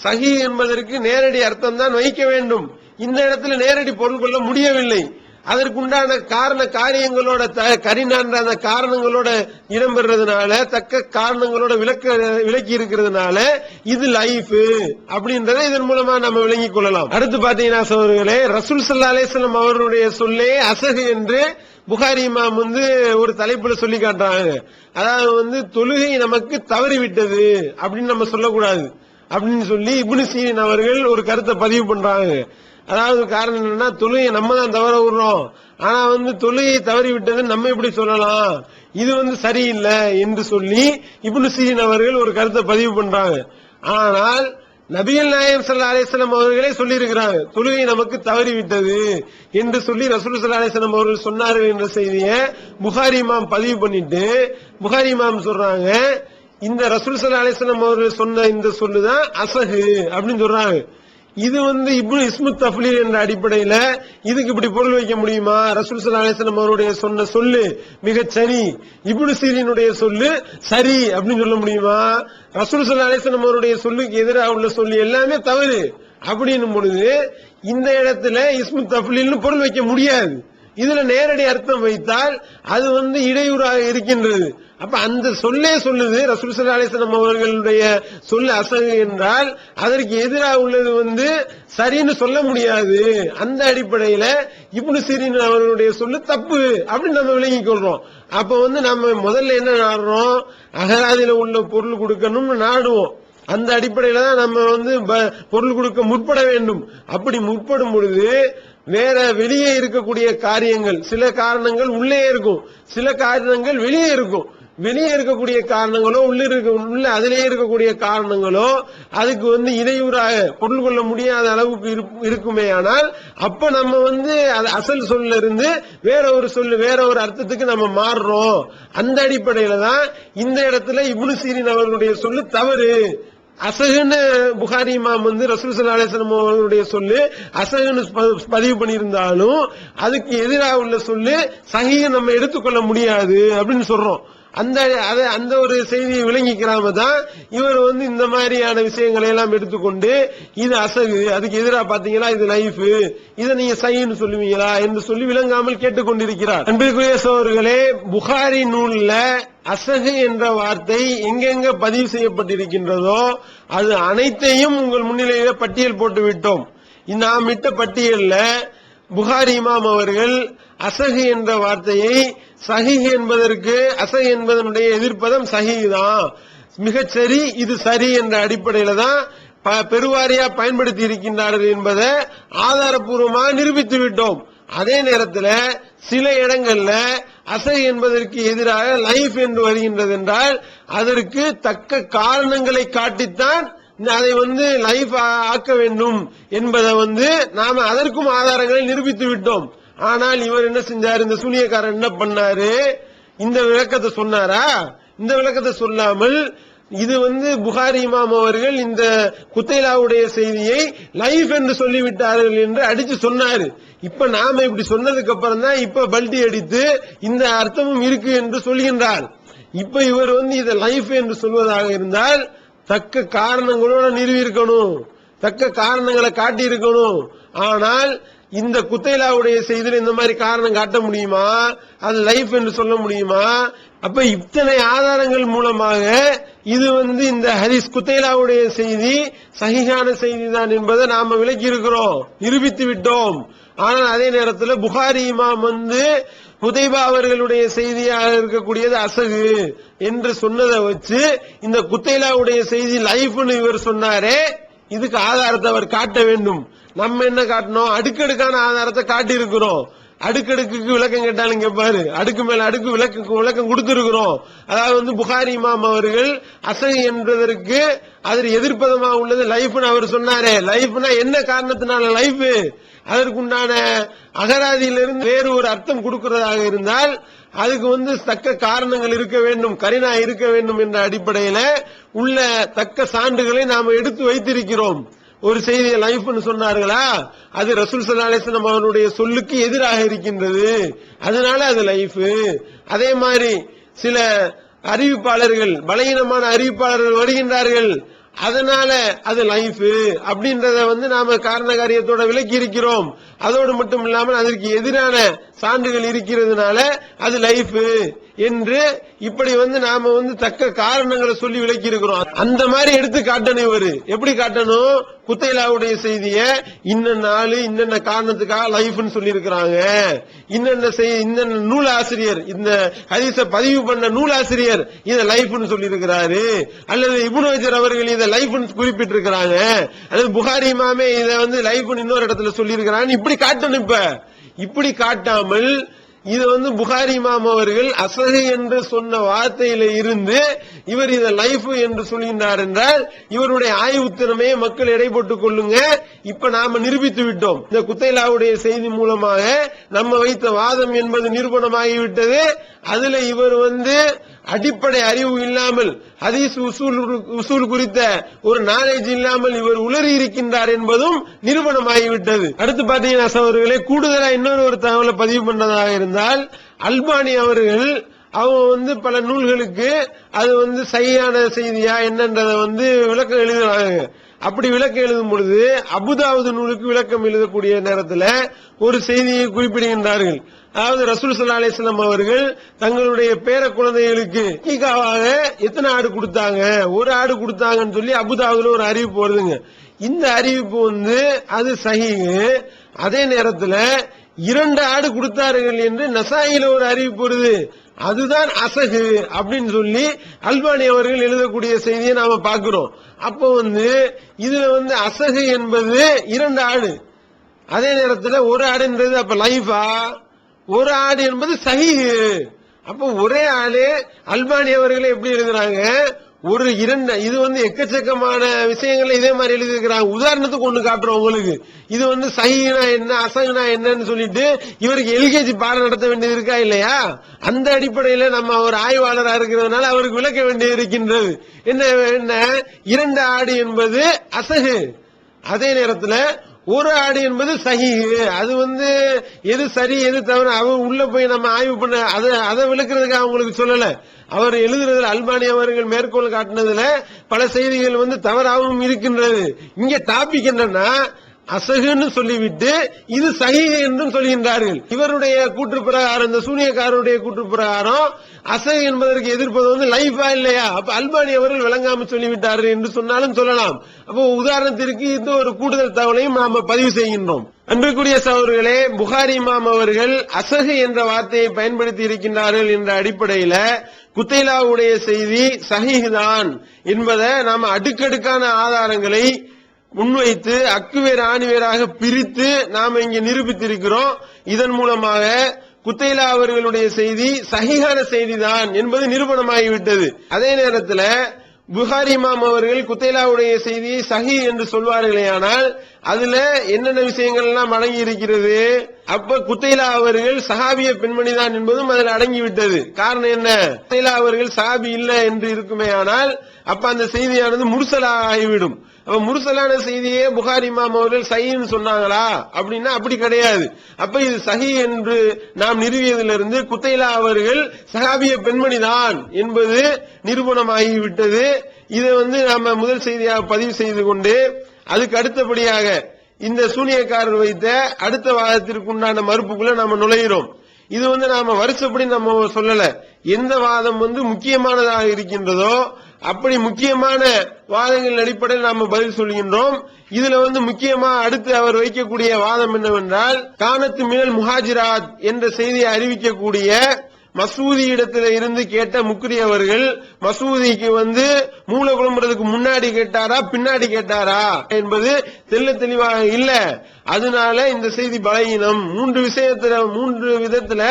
சஹீஹ் என்பதற்கு நேரடி அர்த்தம் தான் வைக்க வேண்டும். இந்த இடத்துல நேரடி பொருள் கொள்ள முடியவில்லை. அதற்குண்டான காரண காரியங்களோட கரினான்ற அந்த காரணங்களோட இடம்பெறதுனால, தக்க காரணங்களோட விளக்கி இருக்கிறதுனால இது லைஃப் அப்படின்றத இதன் மூலமா நம்ம விளங்கிக் கொள்ளலாம். அடுத்து பாத்தீங்கன்னா சகோதரர்களே, ரசூல் ஸல்லல்லாஹு அலைஹி வஸல்லம் அவருடைய சொல்லே அசகு என்று புகாரி இமாம் ஒரு தலைப்புல சொல்லி காட்டுறாங்க. அதாவது தொழுகை நமக்கு தவறிவிட்டது அப்படின்னு நம்ம சொல்லக்கூடாது அப்படின்னு சொல்லி இப்னு சீரின் அவர்கள் ஒரு கருத்தை பதிவு பண்றாங்க. அதாவது காரணம் என்னன்னா, தொழுகையை நம்ம தான் தவற விடுறோம், ஆனா தொழுகையை தவறி விட்டது நம்ம எப்படி சொல்லலாம், இது சரியில்லை என்று சொல்லி இப்னு சீரின் அவர்கள் ஒரு கருத்தை பதிவு பண்றாங்க. ஆனால் நபிகள் நாயகம் ஸல்லல்லாஹு அலைஹி வஸல்லம் அவர்களே சொல்லி இருக்கிறாங்க, தொழுகை நமக்கு தவறிவிட்டது என்று சொல்லி ரசூல் ஸல்லல்லாஹு அலைஹி வஸல்லம் அவர்கள் சொன்னார்கள் என்ற செய்தியை புகாரி இமாம் பதிவு பண்ணிட்டு புகாரி இமாம் சொல்றாங்க, இந்த ரசூல் ஸல்லல்லாஹு அலைஹி வஸல்லம் அவர்கள் சொன்ன இந்த சொல்லுதான் அசகு அப்படின்னு சொல்றாங்க. இது இப்னு இஸ்மு தஃலீல் என்ற அடிப்படையில இதுக்கு இப்படி பொருள் வைக்க முடியுமா? ரசூல் ஸல்லல்லாஹு அலைஹி வஸல்லம் அவருடைய சொன்ன சொல்லு மிகச் சரி, இப்னு சீரினுடைய சொல்லு சரி அப்படின்னு சொல்ல முடியுமா? ரசூல் ஸல்லல்லாஹு அலைஹி வஸல்லம் அவருடைய சொல்லுக்கு எதிராக உள்ள சொல்லு எல்லாமே தவறு அப்படின்னும் பொழுது இந்த இடத்துல இஸ்மு தஃலீல்னு பொருள் வைக்க முடியாது. இதுல நேரடி அர்த்தம் வைத்தால் அது வந்து இடையூறாக இருக்கின்றது. அப்ப அந்த சொல்லே சொல்லுது ரசூல் ஸல்லல்லாஹு அலைஹி வஸல்லம் அவர்களுடைய சொல்ல அசகு என்றால் அதற்கு எதிராக உள்ளது வந்து சரின்னு சொல்ல முடியாது. அந்த அடிப்படையில இப்னு சீரின் அவர்களுடைய சொல்லு தப்பு அப்படின்னு நம்ம விளங்கிக் கொள்றோம். அப்ப வந்து நம்ம முதல்ல என்ன நாடுறோம், அகராதியில உள்ள பொருள் கொடுக்கணும்னு நாடுவோம். அந்த அடிப்படையில தான் நம்ம வந்து பொருள் கொடுக்க முற்பட வேண்டும். அப்படி முற்படும் பொழுது வேற வெளியே இருக்கக்கூடிய காரியங்கள், சில காரணங்கள் உள்ளே இருக்கும், சில காரணங்கள் வெளியே இருக்கும். வெளியே இருக்கக்கூடிய காரணங்களோ உள்ள அதிலே இருக்கக்கூடிய காரணங்களோ அதுக்கு வந்து இடையூறாக பொருள் கொள்ள முடியாத அளவுக்கு இருக்குமே. ஆனால் அப்ப நம்ம வந்து அசல் சொல்ல இருந்து வேற ஒரு சொல்லு வேற ஒரு அர்த்தத்துக்கு நம்ம மாறுறோம். அந்த அடிப்படையில தான் இந்த இடத்துல இப்னு சீரின் அவர்களுடைய சொல்லு தவறு. அசகுன்னு புகாரி இமாம் வந்து ரசூல் ஸல்லல்லாஹு அலைஹி வஸல்லம் அவர்களுடைய சொல்லு அசகுன்னு பதிவு பண்ணியிருந்தாலும் அதுக்கு எதிராக உள்ள சொல்லு சஹீஹ் நம்ம எடுத்துக்கொள்ள முடியாது அப்படின்னு சொல்றோம். அந்த ஒரு செய்தியை விளங்கிக்கிறாம தான் இவர் வந்து இந்த மாதிரியான விஷயங்களை எல்லாம் எடுத்துக்கொண்டு இது அசகு, அதுக்கு எதிராக பாத்தீங்களா இது லைஃப், இதை நீங்க சஹீஹ்னு சொல்லுவீங்களா என்று சொல்லி விளங்காமல் கேட்டுக்கொண்டிருக்கிறார். அன்பிற்குரிய சகோதரர்களே, புகாரி நூல்ல அசகு என்ற வார்த்தை எங்கெங்க பதிவு செய்யப்பட்டிருக்கின்றதோ அது அனைத்தையும் உங்கள் முன்னிலையில பட்டியல் போட்டு விட்டோம். நாம் விட்ட பட்டியல்ல புகாரி இமாம் அவர்கள் அசகு என்ற வார்த்தையை சஹீஹ் என்பதற்கு அசகு என்பதனுடைய எதிர்ப்பதம் சஹீஹ் தான், மிகச்சரி, இது சரி என்ற அடிப்படையில தான் பெருவாரியா பயன்படுத்தி இருக்கின்றார்கள் என்பதை ஆதாரப்பூர்வமாக நிரூபித்து விட்டோம். அதே நேரத்தில் சில இடங்கள்ல அசகு என்பதற்கு எதிராக லைஃப் என்று வருகின்றது என்றால் அதற்கு தக்க காரணங்களை காட்டித்தான் அதை வந்து லைஃப் ஆக்க வேண்டும் என்பதை வந்து நாம அதற்கும் ஆதாரங்களை நிரூபித்து விட்டோம். ஆனால் இவர் என்ன செஞ்சாரு, இந்த சூனியக்காரன் என்ன பண்ணாரு, இந்த விளக்கத்தை சொன்னாரா? இந்த விளக்கத்தை சொல்லாமல் இது வந்து புகாரி இமாம் அவர்கள் இந்த குத்தைலாவுடைய செய்தியை லைஃப் என்று சொல்லிவிட்டார்கள் என்று அடிச்சு சொன்னாரு. இப்ப நாம இப்படி சொன்னதுக்கு அப்புறம் தான் இப்ப பல்டி அடித்து இந்த அர்த்தமும் இருக்கு என்று சொல்கின்றார். இப்ப இவர் வந்து இதை லைஃப் என்று சொல்வதாக இருந்தால் தக்க காரணங்களோட நிறுவி இருக்கணும், தக்க காரணங்களை காட்டி இருக்கணும். ஆனால் இந்த குத்தைலாவுடைய செய்தியில் இந்த மாதிரி காரணம் காட்ட முடியுமா? அது லைஃப் என்று சொல்ல முடியுமா? அப்ப இத்தனை ஆதாரங்கள் மூலமாக இது வந்து இந்த ஹதீஸ் குத்தைலாவுடைய செய்தி சஹீஹான செய்தி தான் என்பதை நாம விளக்கி இருக்கிறோம், நிரூபித்து விட்டோம். ஆனால் அதே நேரத்தில் புகாரி இமாம் வந்து குதைபா அவர்களுடைய செய்தியாக இருக்கக்கூடியது அசகு என்று சொன்னதை வச்சு இந்த குத்தைலாவுடைய செய்தி லைஃப்னு இவர் சொன்னாரே, இதுக்கு ஆதாரத்தை அவர் காட்ட வேண்டும். நம்ம என்ன காட்டணும், அடுக்கடுக்கான ஆதாரத்தை காட்டி இருக்கிறோம். அடுக்கடுக்கு விளக்கம் கேட்டாலும் இங்க பாரு, அடுக்கு மேல அடுக்கு விளக்கம் கொடுத்திருக்கிறோம். அதாவது வந்து புகாரி இமாம் அவர்கள் அசகு என்பதற்கு அதில் எதிர்ப்பதமா உள்ளது லைஃப்னு அவர் சொன்னாரே. லைஃப்னா என்ன காரணத்தினால லைஃப், அதற்குண்டான அகராதியிலிருந்து வேறு ஒரு அர்த்தம் கொடுக்கிறதாக இருந்தால் அதுக்கு வந்து தக்க காரணங்கள் இருக்க வேண்டும், கரினா இருக்க வேண்டும் என்ற அடிப்படையில உள்ள தக்க சான்றுகளை நாம எடுத்து வைத்திருக்கிறோம். ஒரு செய்தியை லைஃப்னு சொன்னார்களா, அது ரசூல் ஸல்லல்லாஹு அலைஹி வஸல்லம் அவருடைய சொல்லுக்கு எதிராக இருக்கின்றது, அதனால அது லைஃப். அதே மாதிரி சில அறிவிப்பாளர்கள், பலகீனமான அறிவிப்பாளர்கள் வருகின்றார்கள், அதனால அது லைஃப் அப்படின்றத வந்து நாம காரண காரியத்தோட விளக்கி இருக்கிறோம். அதோடு மட்டும் இல்லாமல் அதற்கு எதிரான சான்றுகள் இருக்கிறதுனால அது லைஃப் என்று இப்படி வந்து நாம வந்து தக்க காரணங்களை சொல்லி விளக்கி இருக்கிறோம். அந்த மாதிரி எடுத்து காட்டணும். இவரு எப்படி காட்டணும், குத்தைலாவுடைய செய்திய இன்னென்ன நாள் இன்னென்ன காரணத்துக்காக லைஃப்னு சொல்லி இருக்கிறாங்க, இன்னென்ன நூலாசிரியர், இந்த ஹதீஸ பதிவு பண்ண நூலாசிரியர் இதை லைஃப்னு சொல்லி இருக்கிறாரு, அல்லது இப்னு ஹஜர் அவர்கள் இதை லைஃப்னு குறிப்பிட்டிருக்கிறாங்க, அல்லது புகாரி இமாமே இதை வந்து லைஃப்னு இன்னொரு இடத்துல சொல்லி இருக்கிறாங்க, இப்படி காட்டணும். இப்படி காட்டாமல் இது வந்து புகாரி இமாம் அவர்கள் அசஹி என்று சொன்ன வார்த்தையில இருந்து இவர் இதை லைஃப் என்று சொல்கின்றார் என்றால் இவருடைய ஆய்வு திறமையை மக்கள் எடை போட்டுக் கொள்ளுங்க. இப்ப நாம நிரூபித்து விட்டோம். இந்த குத்தைலாவுடைய செய்தி மூலமாக நம்ம வைத்த வாதம் என்பது நிரூபணமாகிவிட்டது. அதுல இவர் வந்து அடிப்படை அறிவு இல்லாமல், ஹதீஸ் உசூல் குறித்த ஒரு நாலேஜ் இல்லாமல் இவர் உளறி இருக்கின்றார் என்பதும் நிரூபணமாகிவிட்டது. அடுத்து பாத்தீங்கன்னா சகோதரர்களே, கூடுதலா இன்னொரு ஒரு தகவலை பதிவு பண்ணதாக இருந்தால், அல்பானி அவர்கள் அவங்க வந்து பல நூல்களுக்கு அது வந்து சரியான செய்தியா என்னன்றத வந்து விளக்கம் எழுதுறாங்க. அப்படி விளக்கம் எழுதும் பொழுது அபுதாவுது நூலுக்கு விளக்கம் எழுதக்கூடிய நேரத்தில் ஒரு செய்தியை குறிப்பிடுகின்றார்கள். அதாவது ரசூல் ஸல்லல்லாஹு அலைஹி வஸல்லம் அவர்கள் தங்களுடைய பேர குழந்தைகளுக்கு ஈகாவாக எத்தனை ஆடு கொடுத்தாங்க, ஒரு ஆடு கொடுத்தாங்கன்னு சொல்லி அபுதாவுதுல ஒரு அறிவிப்பு வருதுங்க. இந்த அறிவிப்பு அது சஹீஹ். அதே நேரத்தில் 2 ஆடு கொடுத்தார்கள் என்று நசாயில ஒரு அறிவிப்பு வருது, அதுதான் அசகு அப்படின்னு சொல்லி அல்பானி அவர்கள் எழுதக்கூடிய செய்தியை நாம பார்க்கிறோம். அப்போ இதுல அசகு என்பது 2 ஆடு, அதே நேரத்தில் ஒரு ஆடுன்றது அப்ப லைஃபா, ஒரு ஆடு என்பது சஹீஹ். அப்போ ஒரே ஆளு அல்பானி அவர்கள் எப்படி எழுதுறாங்க, ஒரு 2 இது எக்கச்சக்கமான விஷயங்களை இதே மாதிரி எழுதியிருக்கிறாங்க. உதாரணத்துக்கு ஒண்ணு காட்டுறோம் உங்களுக்கு. இது சஹீஹ்னா என்ன அசகுனா என்னன்னு சொல்லிட்டு இவருக்கு எல்கேஜி பாடம் நடத்த வேண்டியது இருக்கா இல்லையா? அந்த அடிப்படையில நம்ம ஒரு ஆய்வாளரா இருக்கிறதுனால அவருக்கு விளக்க வேண்டியது இருக்கின்றது. என்ன 2 ஆடு என்பது அசகு, அதே நேரத்தில் ஒரு ஆடு என்பது சஹீஹ். அது எது சரி எது தவறு அவர் உள்ள போய் நம்ம ஆய்வு பண்ண அதை விளக்குறதுக்கு அவங்களுக்கு சொல்லல. அவர் எழுதுறதுல அல்பானி அவர்கள் மேற்கோள் காட்டினதுல பல செய்திகள் தவறாகவும் இருக்கின்றது. இங்க டாபிக் என்னன்னா அசகுன்னு சொல்லிவிட்டு இது சஹீஹ் என்றும் சொல்கின்றார்கள். இவருடைய கூற்று பிரகாரம், இந்த சூனியக்காரருடைய கூற்று பிரகாரம் அசகு என்பதற்கு எதிர்ப்பது லைஃபா இல்லையா? அப்ப அல்பானி அவர்கள் விளங்காம சொல்லிவிட்டார்கள் என்று சொன்னாலும் சொல்லலாம். அப்போ உதாரணத்திற்கு இந்த ஒரு கூடுதல் தகவலையும் நாம பதிவு செய்கின்றோம். அன்பிற்குரிய சகோதரர்களே, புகாரி இமாம் அவர்கள் அசகு என்ற வார்த்தையை பயன்படுத்தி இருக்கின்றார்கள் என்ற அடிப்படையில குத்தைலாவுடைய செய்தி சஹீஹ் தான் என்பதை நாம அடுக்கடுக்கான ஆதாரங்களை முன்வைத்து அக்குவேர் ஆணிவேராக பிரித்து நாம இங்க நிரூபித்திருக்கிறோம். இதன் மூலமாக குத்தைலா அவர்களுடைய செய்தி சஹீஹான செய்திதான் என்பது நிரூபணமாகிவிட்டது. அதே நேரத்தில் புகாரி இமாம் அவர்கள் குத்தைலாவுடைய செய்தியை சஹீஹ் என்று சொல்வார்களேயானால் அதுல என்னென்ன விஷயங்கள் எல்லாம் அடங்கி இருக்கிறது? அப்ப குத்தைலா அவர்கள் சஹாபிய பெண்மணிதான் என்பதும் அதில் அடங்கிவிட்டது. காரணம் என்ன? குத்தைலா அவர்கள் சஹாபி இல்ல என்று இருக்குமே ஆனால் அப்ப அந்த செய்தியானது முர்சலா ஆகிவிடும். அப்ப முர்சலான செய்தியே புகாரி இமாம் அவர்கள் சஹீஹ்னு சொன்னாங்களா அப்படின்னா அப்படி கிடையாது. அப்ப இது சஹீஹ் என்று நாம் நிறுவியதிலிருந்து குத்தைலா அவர்கள் சஹாபிய பெண்மணிதான் என்பது நிரூபணமாகிவிட்டது. இதை நாம முதல் செய்தியாக பதிவு செய்து கொண்டு அதுக்கு அடுத்தபடியாக இந்த சூனியக்காரர் வைத்த அடுத்த வாதத்திற்குண்டான மறுப்புக்குள்ள நாம நுழைகிறோம். இது நாம வருஷப்படி நம்ம சொல்லல, எந்த வாதம் முக்கியமானதாக இருக்கின்றதோ அப்படி முக்கியமான வாதங்களின் அடிப்படையில் நாம பதில் சொல்கின்றோம். இதுல முக்கியமா அடுத்து அவர் வைக்கக்கூடிய வாதம் என்னவென்றால், கானத்து மினல் முஹாஜிராத் என்ற செய்தியை அறிவிக்கக்கூடிய மசூதி இடத்துல இருந்து கேட்ட முக்ரி அவர்கள் மசூதிக்கு மூல குழம்புறதுக்கு முன்னாடி கேட்டாரா பின்னாடி கேட்டாரா என்பது தெல்ல தெளிவாக இல்ல. அதனால இந்த செய்தி பலகீனம். 3 விதத்துல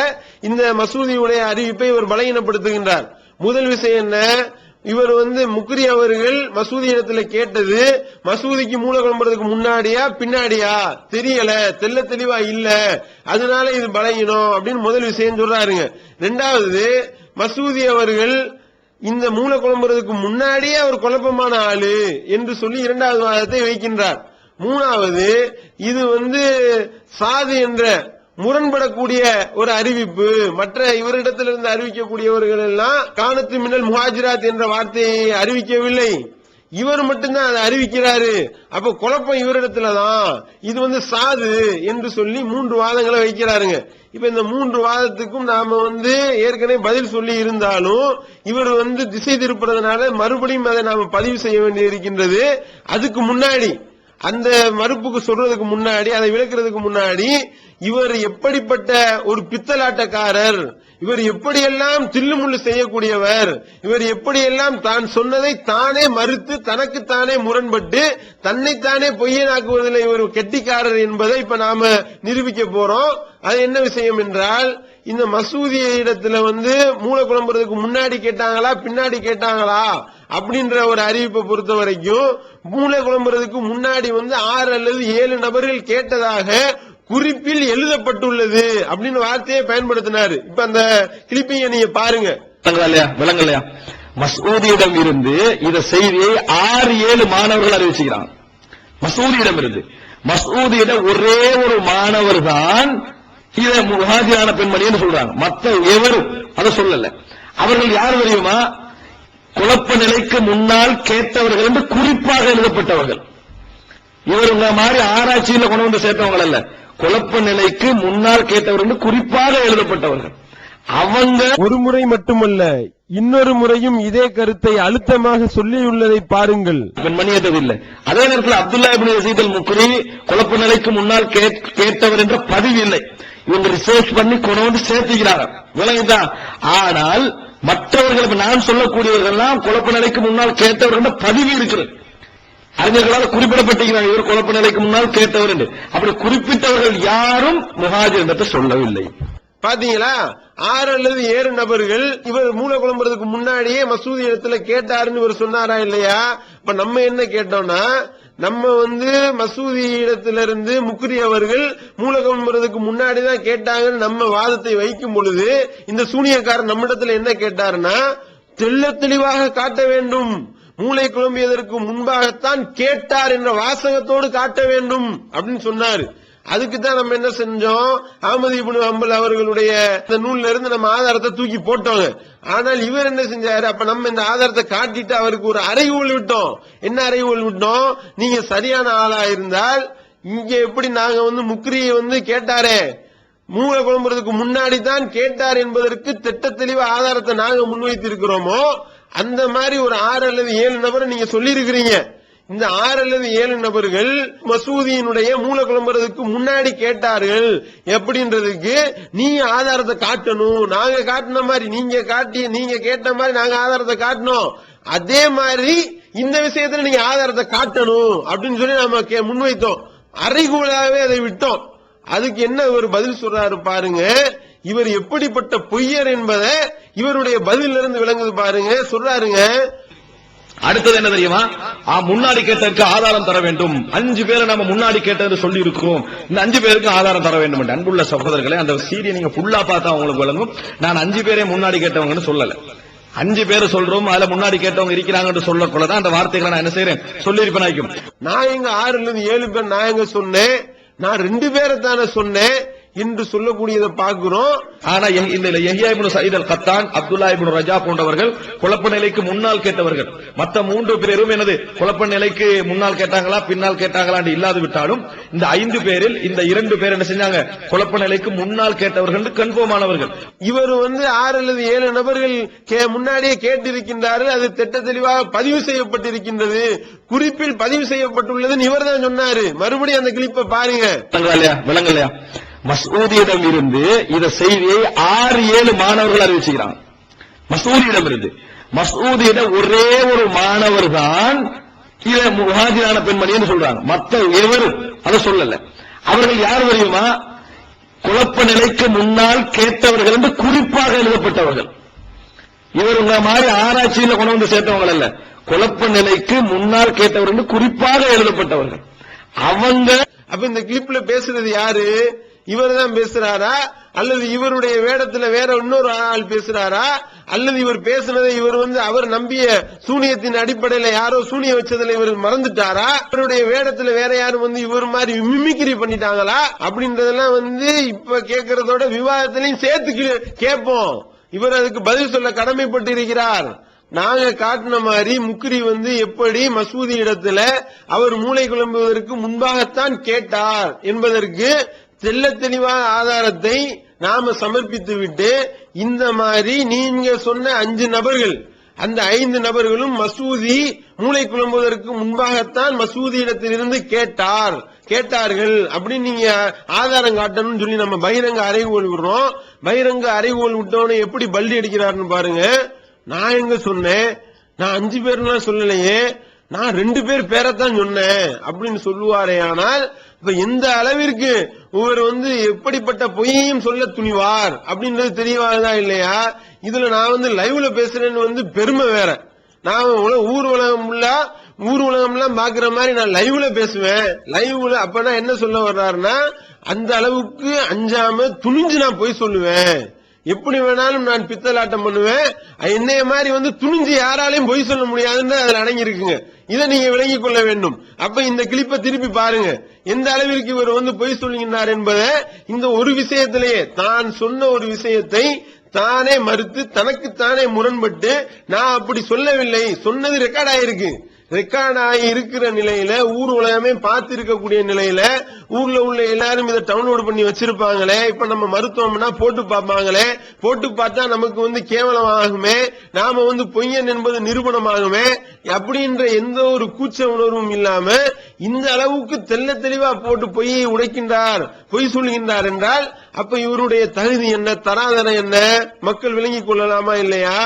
இந்த மசூதியுடைய அறிவிப்பை இவர் பலகீனப்படுத்துகின்றார். முதல் விஷயம் என்ன? இவர் முக்ரி அவர்கள் மசூதி இடத்துல கேட்டது மசூதிக்கு மூல குழம்புறதுக்கு முன்னாடியா பின்னாடியா தெரியல, தெல்ல தெளிவா இல்ல, அதனால இது பலகீனம் அப்படின்னு முதல் விஷயம் சொல்றாருங்க. 2வது, மசூதி அவர்கள் இந்த மூல குழம்புறதுக்கு முன்னாடியே அவர் குழப்பமான ஆளு என்று சொல்லி 2வது வாதத்தை வைக்கின்றார். 3வது, இது சாது என்ற முரண்படக்கூடிய ஒரு அறிவிப்பு. மற்ற இவரிடத்திலிருந்து அறிவிக்கக்கூடியவர்கள் எல்லாம் கானத்து மினல் முஹாஜிராத் என்ற வார்த்தையை அறிவிக்கவில்லை, இவர் மட்டும்தான் அதை அறிவிக்கிறாரு. அப்ப குழப்பம் இவரிடத்துலதான், இது சாது என்று சொல்லி 3 வாதங்களை வைக்கிறாருங்க. இப்ப இந்த 3 வாதத்துக்கும் நாம ஏற்கனவே பதில் சொல்லி இருந்தாலும் இவர் திசை திருப்புறதுனால மறுபடியும் அதை நாம பதிவு செய்ய வேண்டி இருக்கின்றது. அதுக்கு முன்னாடி, அந்த மறுப்புக்கு சொல்றதுக்கு முன்னாடி, அதை விளக்குறதுக்கு முன்னாடி, இவர் எப்படிப்பட்ட ஒரு பித்தலாட்டக்காரர், இவர் எப்படியெல்லாம் தில்லுமுள்ளு செய்யக்கூடியவர், இவர் எப்படியெல்லாம் தான் சொன்னதை தானே மறுத்து தனக்குத்தானே முரண்பட்டு தன்னைத்தானே பொய்யனாக்குவதில் இவர் கெட்டிக்காரர் என்பதை இப்ப நாம நிரூபிக்க போறோம். அது என்ன விஷயம் என்றால், இந்த மசூதி இடத்துல மூல குழம்புறதுக்கு முன்னாடி கேட்டாங்களா பின்னாடி கேட்டாங்களா அப்படின்ற ஒரு அறிவிப்பை பொறுத்த வரைக்கும் மூல குழம்புறதுக்கு முன்னாடி 6 அல்லது 7 நபர்கள் கேட்டதாக குறிப்பில் எழுதப்பட்டுள்ளது அப்படின்னு வார்த்தையை பயன்படுத்தினாரு. இப்ப அந்த கிளிப்பிங்க நீங்க பாருங்க. விளங்கலையா? மசூதியிடம் இருந்து இந்த செய்தியை 6-7 மாணவர்கள் அறிவிச்சுக்கிறாங்க. மசூதியிடம் இருந்து, மசூதியிடம் ஒரே ஒரு மாணவர் தான் இதை முஹாஜிரான பெண்மணின்னு சொல்றாங்க. மற்ற எவரும் அதை சொல்லல. அவர்கள் யார் தெரியுமா? குழப்ப நிலைக்கு முன்னால் கேட்டவர்கள் என்று குறிப்பாக எழுதப்பட்டவர்கள். இவருங்க மாதிரி ஆராய்ச்சியில கொண்டு வந்து சேர்த்தவங்க அல்ல, குழப்ப நிலைக்கு முன்னால் கேட்டவர்கள் குறிப்பாக எழுதப்பட்டவர்கள். அவங்க ஒரு முறை மட்டுமல்ல, இன்னொரு முறையும் இதே கருத்தை அழுத்தமாக சொல்லியுள்ளதை பாருங்கள். மன்னியதில்லை. அதே நேரத்தில் அப்துல்லா இப்னு யஸீத் அல் முக்ரி குழப்ப நிலைக்கு முன்னால் கேட்டவர் என்ற பதிவு இல்லை. இவங்க ரிசர்ச் பண்ணி கொண்டு வந்து சேர்த்துக்கிறாங்க, விளங்குதா? ஆனால் மற்றவர்கள் நான் சொல்லக்கூடியவர்கள் எல்லாம் குழப்ப நிலைக்கு முன்னால் கேட்டவர் என்ற பதிவு இருக்கிறது. அறிஞர்களால் குறிப்பிடப்பட்டிருக்கிறார், இவர் குழப்ப நிலைக்கு முன்னால் கேட்டவர் என்று. அப்படி குறிப்பிட்டவர்கள் யாரும் முஹாஜிர் என்று சொல்லவில்லை. பாத்தீங்களா? 6 அல்லது 7 நபர்கள் இவர் மூல குழம்புறதுக்கு முன்னாடியே மசூதி இடத்துல கேட்டாருன்னு இவர் சொன்னாரா இல்லையா? இப்ப நம்ம என்ன கேட்டோம்னா, நம்ம மசூதி இடத்திலிருந்து முக்ரி அவர்கள் மூல குழம்புறதுக்கு முன்னாடிதான் கேட்டாங்கன்னு நம்ம வாதத்தை வைக்கும் பொழுது, இந்த சூனியக்காரர் நம்மிடத்துல என்ன கேட்டாருன்னா, தெள்ள தெளிவாக காட்ட வேண்டும், மூளை குழம்பியதற்கு முன்பாகத்தான் கேட்டார் என்ற வாசகத்தோடு காட்ட வேண்டும் அப்படின்னு சொன்னாரு. அதுக்கு தான் நம்ம என்ன செஞ்சோம், அஹ்மது இப்னு ஹம்பல் அவர்களுடைய இந்த நூல்ல இருந்து நம்ம ஆதாரத்தை தூக்கி போட்டோங்க. ஆனால் இவர் என்ன செஞ்சாரு, அப்ப நம்ம இந்த ஆதாரத்தை காட்டிட்டு அவருக்கு ஒரு அறைகூவல் விட்டோம். என்ன அறைகூவல் விட்டோம்? நீங்க சரியான ஆளா இருந்தால் இங்க எப்படி நாங்க முக்ரியை கேட்டாரே, மூல குழம்புறதுக்கு முன்னாடி தான் கேட்டார் என்பதற்கு திட்ட தெளிவா ஆதாரத்தை நாங்க முன்வைத்து இருக்கிறோமோ, அந்த மாதிரி ஒரு 6 அல்லது 7 நபரை நீங்க சொல்லி இருக்கிறீங்க. இந்த 6 அல்லது 7 நபர்கள் மசூதியினுடைய மூல குழம்புறதுக்கு முன்னாடி கேட்டார்கள் எப்படின்றதுக்கு நீங்க ஆதாரத்தை காட்டணும். நாங்க காட்டின மாதிரி நீங்க கேட்ட மாதிரி நாங்க ஆதாரத்தை காட்டணும். அதே மாதிரி இந்த விஷயத்துல நீங்க ஆதாரத்தை காட்டணும் அப்படின்னு சொல்லி நம்ம முன்வைத்தோம். அறைகூவலாவே அதை விட்டோம். அதுக்கு என்ன ஒரு பதில் சொல்றாரு பாருங்க. இவர் எப்படிப்பட்ட பொய்யர் என்பதை இவருடைய பதில இருந்து விளங்குது பாருங்க. சொல்றாருங்க, அடுத்தது என்ன தெரியுமா? முன்னாடி கேட்டதற்கு ஆதாரம் தர வேண்டும். 5 பேரை நம்ம முன்னாடி கேட்டது சொல்லி இருக்கிறோம், இந்த 5 பேருக்கு ஆதாரம் தர வேண்டும். அன்புள்ள சகோதரர்களே, அந்த சீரியை நீங்க ஃபுல்லா பார்த்தா உங்களுக்கு விளங்கும். நான் 5 பேரே முன்னாடி கேட்டவங்கன்னு சொல்லல, 5 பேர் சொல்றோம், அதுல முன்னாடி கேட்டவங்க இருக்கிறாங்கன்னு சொல்லக்கூடாதான் அந்த வார்த்தைகளை நான் என்ன செய்யறேன் சொல்லியிருப்பேன். நான் எங்க 6 அல்லது 7 பேர் நான் எங்க சொன்னேன், நான் 2 பேரை தானே சொன்னேன் என்று சொல்லக்கூடியதை பார்க்கிறோம். ஆனா இந்த யஹ்யா இப்னு சயீத் அல் கத்தான், அப்துல்லா இப்னு ரஜா போன்றவர்கள் குழப்ப நிலைக்கு முன்னால் கேட்டவர்கள். மற்ற 3 பேரும் என்னது குழப்ப நிலைக்கு முன்னால் கேட்டாங்களா பின்னால் கேட்டாங்களா இல்லாது விட்டாலும், இந்த 5 பேரில் இந்த 2 பேர் என்ன செஞ்சாங்க, குழப்ப நிலைக்கு முன்னால் கேட்டவர்கள் கன்ஃபார்ம் ஆனவர்கள். இவர் 6 அல்லது 7 நபர்கள் முன்னாடியே கேட்டிருக்கின்றார்கள், அது திட்ட தெளிவாக பதிவு செய்யப்பட்டிருக்கின்றது, குறிப்பில் பதிவு செய்யப்பட்டுள்ளது இவர் தான் சொன்னாரு. மறுபடியும் அந்த கிளிப்பை பாருங்க. விளங்கலையா? மசூதியிடம் இருந்து இந்த செய்தியை 6-7 மாணவர்கள் அறிவிச்சுக்கிறாங்க. மசூதியிடம் இருந்து மசூதியிடம் ஒரே ஒரு மாணவர் தான் இத முஹாஜிரான பெண்மணின்னு சொல்றாங்க. மற்ற எவரும் அதை சொல்லல. அவர்கள் யார் தெரியுமா? குழப்ப நிலைக்கு முன்னால் கேட்டவர்கள் என்று குறிப்பாக எழுதப்பட்டவர்கள். இவர் உங்க மாதிரி ஆராய்ச்சியில கொண்டு வந்து சேர்த்தவங்க அல்ல, குழப்ப நிலைக்கு முன்னால் கேட்டவர்கள் குறிப்பாக எழுதப்பட்டவர்கள். அவங்க அப்ப இந்த கிளிப்ல பேசுறது யாரு? இவர் தான் பேசுறாரா, அல்லது இவருடைய வேடத்துல வேற இன்னொரு ஆள் பேசுறாரா, அல்லது இவர் பேசுனதை இவர் அவர் நம்பிய சூனியத்தின் அடிப்படையில யாரோ சூனிய வச்சதுல இவர் மறந்துட்டாரா, இவருடைய வேடத்துல வேற யாரும் இவர் மாதிரி மிமிக்ரி பண்ணிட்டாங்களா அப்படின்றதெல்லாம் இப்ப கேட்கறதோட விவாதத்திலையும் சேர்த்து கேட்போம். இவர் அதுக்கு பதில் சொல்ல கடமைப்பட்டு இருக்கிறார். நாங்க காட்டின மாதிரி முக்ரி எப்படி மசூதி இடத்துல அவர் மூளை குழம்புவதற்கு முன்பாகத்தான் கேட்டார் என்பதற்கு தெள்ள தெளிவான ஆதாரத்தை நாம சமர்ப்பித்து விட்டு, இந்த மாதிரி நீங்க சொன்ன 5 நபர்கள், அந்த 5 நபர்களும் மசூதி மூளை குழம்புவதற்கு முன்பாகத்தான் மசூதி இடத்திலிருந்து கேட்டார்கள் அப்படின்னு நீங்க ஆதாரம் காட்டணும்னு சொல்லி நம்ம பகிரங்க அறைகோல் விடுறோம். பகிரங்க அறைகோல் விட்டவன எப்படி பள்ளி அடிக்கிறாருன்னு பாருங்க. நான் எங்க சொன்னேன், நான் 5 பேர்லாம் சொல்லலையே, நான் 2 பேர் பேரைத்தான் சொன்னேன் அப்படின்னு சொல்லுவாரே. ஆனால் இப்ப எந்த அளவிற்கு இவர் எப்படிப்பட்ட பொய்யையும் சொல்ல துணிவார் அப்படின்றது தெரியவாதா இல்லையா? இதுல நான் லைவ்ல பேசுறேன்னு பெருமை வேற. நான் ஊர் உலகம் எல்லாம் பாக்குற மாதிரி நான் லைவ்ல பேசுவேன். லைவ்ல அப்பனா என்ன சொல்ல வர்றாருன்னா, அந்த அளவுக்கு அஞ்சாம துணிஞ்சு நான் போய் சொல்லுவேன், எப்படி வேணாலும் நான் பித்தலாட்டம் பண்ணுவேன், என்னைய மாதிரி துணிஞ்சு யாராலையும் பொய் சொல்ல முடியாதுன்னு அதுல அடங்கி இருக்குங்க. இதை நீங்க விளங்கிக் கொள்ள வேண்டும். அப்ப இந்த கிளிப்பை திருப்பி பாருங்க, எந்த அளவிற்கு இவர் பொய் சொல்லுகிறார் என்பதை. இந்த ஒரு விஷயத்திலேயே தான் சொன்ன ஒரு விஷயத்தை தானே மறுத்து தனக்குத்தானே முரண்பட்டு, நான் அப்படி சொல்லவில்லை, சொன்னது ரெக்கார்ட் ஆயிருக்கு, ரெக்கார்ட் ஆகி இருக்கிற நிலையில ஊர் உலகமே பார்த்து இருக்கக்கூடிய நிலையில ஊர்ல உள்ள எல்லாரும் இதை டவுன்லோட் பண்ணி வச்சிருப்பாங்களே, இப்ப நம்ம மருத்துவம்னா போட்டு பார்ப்பாங்களே, போட்டு பார்த்தா நமக்கு கேவலம் ஆகுமே, நாம பொய்யன் என்பது நிரூபணமாகுமே அப்படின்ற எந்த ஒரு கூச்ச உணர்வும் இல்லாம இந்த அளவுக்கு தெள்ள தெளிவா போட்டு பொய்யை உடைக்கின்றார், பொய் சொல்கின்றார் என்றால் அப்ப இவருடைய தகுதி என்ன, தராதரம் என்ன, மக்கள் விளங்கிக் கொள்ளலாமா இல்லையா?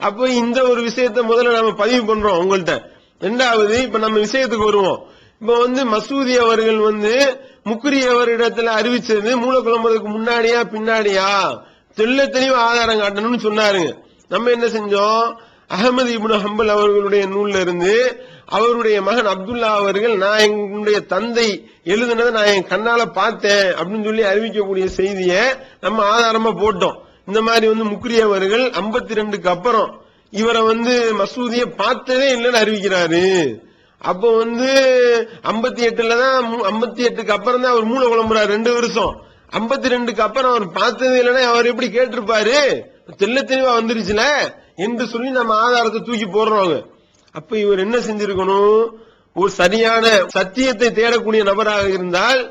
அப்ப இந்த ஒரு விஷயத்தை முதல்ல நம்ம பதிவு பண்றோம் உங்கள்கிட்ட. இரண்டாவது, இப்ப நம்ம விஷயத்துக்கு வருவோம். இப்ப மசூதி அவர்கள் முக்ரி அவரிடத்துல அறிவிச்சது மூலக்குழம்புறதுக்கு முன்னாடியா பின்னாடியா தெள்ள தெளிவா ஆதாரம் காட்டணும்னு சொன்னாருங்க. நம்ம என்ன செஞ்சோம், அஹமது இப்னு ஹம்பல் அவர்களுடைய நூல்ல இருந்து அவருடைய மகன் அப்துல்லா அவர்கள் நான் என்னுடைய தந்தை எழுதுனதை நான் என் கண்ணால பார்த்தேன் அப்படின்னு சொல்லி அறிவிக்கக்கூடிய செய்தியை நம்ம ஆதாரமா போட்டோம். இந்த மாதிரி முக்ரி அவர்கள் 52க்கு அப்புறம் இவரை மசூதியை பார்த்ததே இல்லைன்னு அறிவிக்கிறாரு. அப்போ 58ல தான் 58க்கு அப்புறம் தான் அவர் மூல குழம்புறாரு 2 வருஷம். 52க்கு அப்புறம் அவர் பார்த்ததே இல்லைன்னா அவர் எப்படி கேட்டிருப்பாரு, தெள்ள தெளிவா வந்துருச்சுல என்று சொல்லி நம்ம ஆதாரத்தை தூக்கி போடுறோங்க. அப்ப இவர் என்ன செஞ்சிருக்கணும், ஒரு சரியான சத்தியத்தை தேடக்கூடிய நபராக இருந்தால்,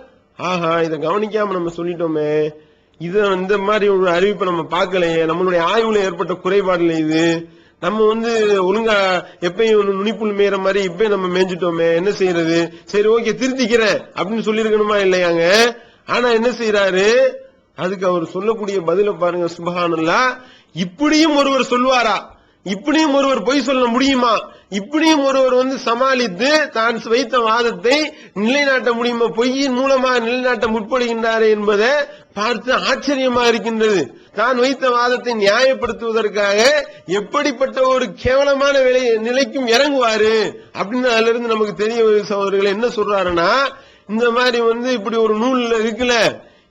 ஆஹா இதை கவனிக்காம நம்ம சொல்லிட்டோமே, இது இந்த மாதிரி ஒரு அறிவிப்பை நம்ம பார்க்கலையே, நம்மளுடைய ஆய்வுல ஏற்பட்ட குறைபாடுல இது நம்ம ஒழுங்கா எப்பயும் நுனிப்புள் மேயற மாதிரி இப்ப நம்ம மேய்ஞ்சிட்டோமே, என்ன செய்யறது, சரி ஓகே திருத்திக்கிறேன் அப்படின்னு சொல்லிருக்கணுமா இல்லையாங்க? ஆனா என்ன செய்யறாரு, அதுக்கு அவர் சொல்லக்கூடிய பதில பாருங்க, சுப்ஹானல்லாஹ். இப்படியும் ஒருவர் சொல்வாரா, இப்படியும் ஒருவர் பொய் சொல்ல முடியுமா, இப்படியும் ஒருவர் சமாளித்து தான் வைத்த வாதத்தை நிலைநாட்ட முடியுமா, பொய்யின் மூலமா நிலைநாட்ட முற்படுகின்றாரே என்பதை பார்த்து ஆச்சரியமா இருக்கின்றது. தான் வைத்த வாதத்தை நியாயப்படுத்துவதற்காக எப்படிப்பட்ட ஒரு கேவலமான நிலைக்கும் இறங்குவாரு அப்படின்னு அதுல இருந்து நமக்கு தெரிய சகோதரர்கள் என்ன சொல்றாருன்னா, இந்த மாதிரி இப்படி ஒரு நூல் இருக்குல்ல,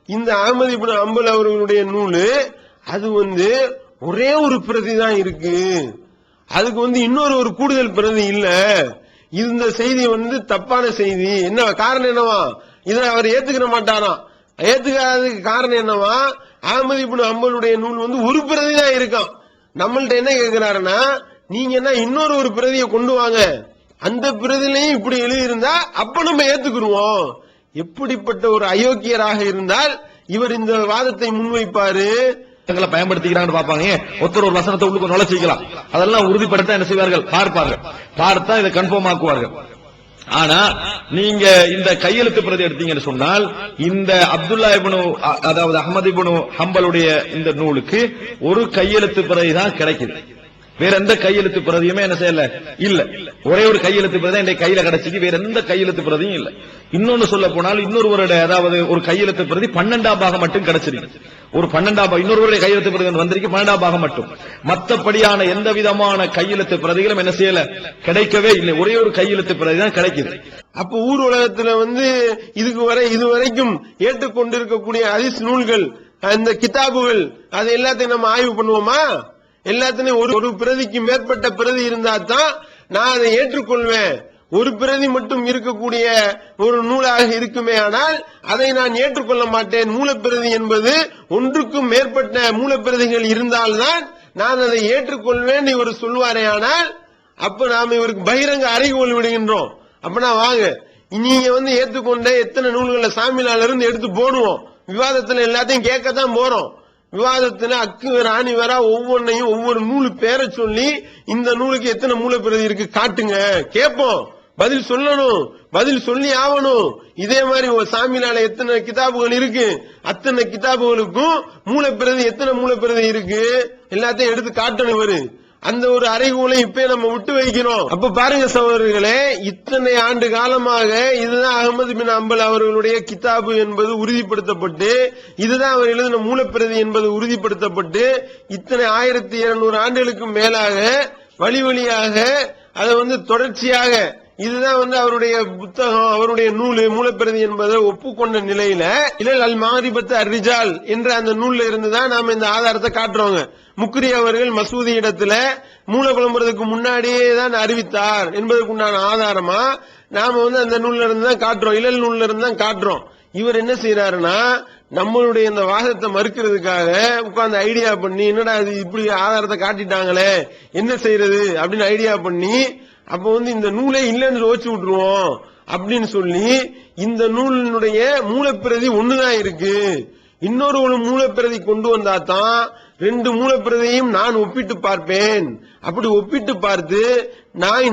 இந்த அஹ்மது இப்னு ஹம்பல் அவர்களுடைய நூலு அது ஒரே ஒரு பிரதி தான் இருக்கு, அதுக்கு இன்னொரு ஒரு கூடுதல் பிரதி இல்ல, இந்த செய்தி தப்பான செய்தி. என்ன காரணம் என்னவா, இதை அவர் ஏத்துக்கிற மாட்டாராம். ஏத்துக்காததுக்கு காரணம் என்னவா, அஹ்மது இப்னு ஹம்பலுடைய நூல் ஒரு பிரதி தான் இருக்கான். நம்மள்ட்ட என்ன கேட்கிறாருன்னா, நீங்க என்ன இன்னொரு ஒரு பிரதியை கொண்டு வாங்க, அந்த பிரதிலையும் இப்படி எழுதியிருந்தா அப்ப நம்ம ஏத்துக்குருவோம். எப்படிப்பட்ட ஒரு அயோக்கியராக இருந்தால் இவர் இந்த வாதத்தை முன்வைப்பாரு, பயன்படுத்திக்கிறான்னு பாப்பாங்க. ஒருத்தர் ஒரு வசனத்தை உள்ளுக்கு நுழைச்சிக்கலாம், அதெல்லாம் உறுதிப்படுத்த என்ன செய்வார்கள், பார்ப்பார்கள், பார்த்தா இதை கன்ஃபார்ம் ஆக்குவார்கள். ஆனா நீங்க இந்த கையெழுத்து பிரதி எடுத்தீங்கன்னு சொன்னால், இந்த அப்துல்லா இப்னு அதாவது அஹ்மது இப்னு ஹம்பலுடைய இந்த நூலுக்கு ஒரு கையெழுத்து பிரதி தான் கிடைக்குது, வேற எந்த கையெழுத்து பிரதியுமே என்ன செய்யல இல்ல. ஒரே ஒரு கையெழுத்து பிரதி தான் கையில கிடைச்சிக்கு, வேற எந்த கையெழுத்து பிரதியும் இல்ல. இன்னொன்னு சொல்ல போனால் இன்னொருவருடைய அதாவது ஒரு கையெழுத்து பிரதி 12ஆம் பாகம் மட்டும் கிடைச்சிருக்கு, ஒரு 12ஆம் பாகம் இன்னொருவருடைய கையெழுத்து பிரதி வந்திருக்கு 12ஆம் பாகம் மட்டும். மற்றபடியான எந்த விதமான கையெழுத்து பிரதிகளும் என்ன செய்யல, கிடைக்கவே இல்லை. ஒரே ஒரு கையெழுத்து பிரதி தான் கிடைக்குது. அப்ப ஊர் உலகத்துல இதுவரைக்கும் ஏற்றுக்கொண்டிருக்கக்கூடிய ஹதீஸ் நூல்கள், அந்த கிதாபுகள், அது எல்லாத்தையும் நம்ம ஆய்வு பண்ணுவோமா? எல்லாத்திலையும் ஒரு பிரதிக்கு மேற்பட்ட பிரதி இருந்தா தான் நான் அதை ஏற்றுக்கொள்வேன். ஒரு பிரதி மட்டும் இருக்கக்கூடிய ஒரு நூலாக இருக்குமே ஆனால் அதை நான் ஏற்றுக்கொள்ள மாட்டேன். மூலப்பிரதி என்பது ஒன்றுக்கும் மேற்பட்ட மூலப்பிரதிகள் இருந்தால்தான் நான் அதை ஏற்றுக்கொள்வேன் இவர் சொல்வாரே. ஆனால் அப்ப நாம இவருக்கு பகிரங்க அறைகோல் விடுகின்றோம். அப்பனா வாங்க, நீங்க ஏற்றுக்கொண்ட எத்தனை நூல்களை சாமிலால இருந்து எடுத்து போடுவோம், விவாதத்துல எல்லாத்தையும் கேட்கத்தான் போறோம். விவாதத்துல அக்கு ராணி வேற ஒவ்வொன்னையும் ஒவ்வொரு நூலு பேரை சொல்லி இந்த நூலுக்கு எத்தனை மூலப்பிரதி இருக்கு காட்டுங்க, கேட்போம், பதில் சொல்லணும், பதில் சொல்லி ஆகணும். இதே மாதிரி ஒரு சாமிலால எத்தனை கிதாபுகள் இருக்கு, அத்தனை கிதாபுகளுக்கும் மூலப்பிரதி எத்தனை மூலப்பிரதி இருக்கு எல்லாத்தையும் எடுத்து காட்டணும் இவரு. அந்த ஒரு அறைகூலை இப்ப நம்ம விட்டு வைக்கிறோம். அப்ப பாருங்க சகோதரர்களே, இத்தனை ஆண்டு காலமாக இதுதான் அஹ்மது பின் ஹம்பல் அவர்களுடைய கிதாபு என்பது உறுதிப்படுத்தப்பட்டு, இதுதான் அவர் எழுதின மூலப்பிரதி என்பது உறுதிப்படுத்தப்பட்டு, இத்தனை 1200 ஆண்டுகளுக்கு மேலாக வழி வழியாக அதை தொடர்ச்சியாக இதுதான் அவருடைய புத்தகம், அவருடைய நூல் மூலப்பிரதி என்பதை ஒப்புக்கொண்ட நிலையில இலல் அல் மாரிபத் அர்-ரிஜால் என்ற அந்த நூல்ல இருந்துதான் நாம இந்த ஆதாரத்தை காட்டுறோங்க. முக்ரி அவர்கள் மசூதி இடத்துல மூல குழம்புறதுக்கு முன்னாடியே தான் அறிவித்தார் என்பதற்குண்டான ஆதாரமா நாம அந்த நூல்ல இருந்து தான் காட்டுறோம், இலல் நூல்ல இருந்து தான் காட்டுறோம். இவர் என்ன செய்யறாருன்னா, நம்மளுடைய இந்த வாதத்தை மறுக்கிறதுக்காக உட்கார்ந்து ஐடியா பண்ணி, என்னடா இது இப்படி ஆதாரத்தை காட்டிட்டாங்களே என்ன செய்யறது அப்படின்னு ஐடியா பண்ணி அப்ப வந்து இந்த நூலே இல்லைன்னு யோசிச்சு விட்டுருவோம் அப்படின்னு சொல்லி இந்த நூலினுடைய மூலப்பிரதி ஒண்ணுதான் இருக்கு, இன்னொரு ஒரு மூலப்பிரதி கொண்டு வந்தா தான் ரெண்டு மூலப்பிரதியையும் நான் ஒப்பிட்டு பார்ப்பேன். அப்படி ஒப்பிட்டு பார்த்து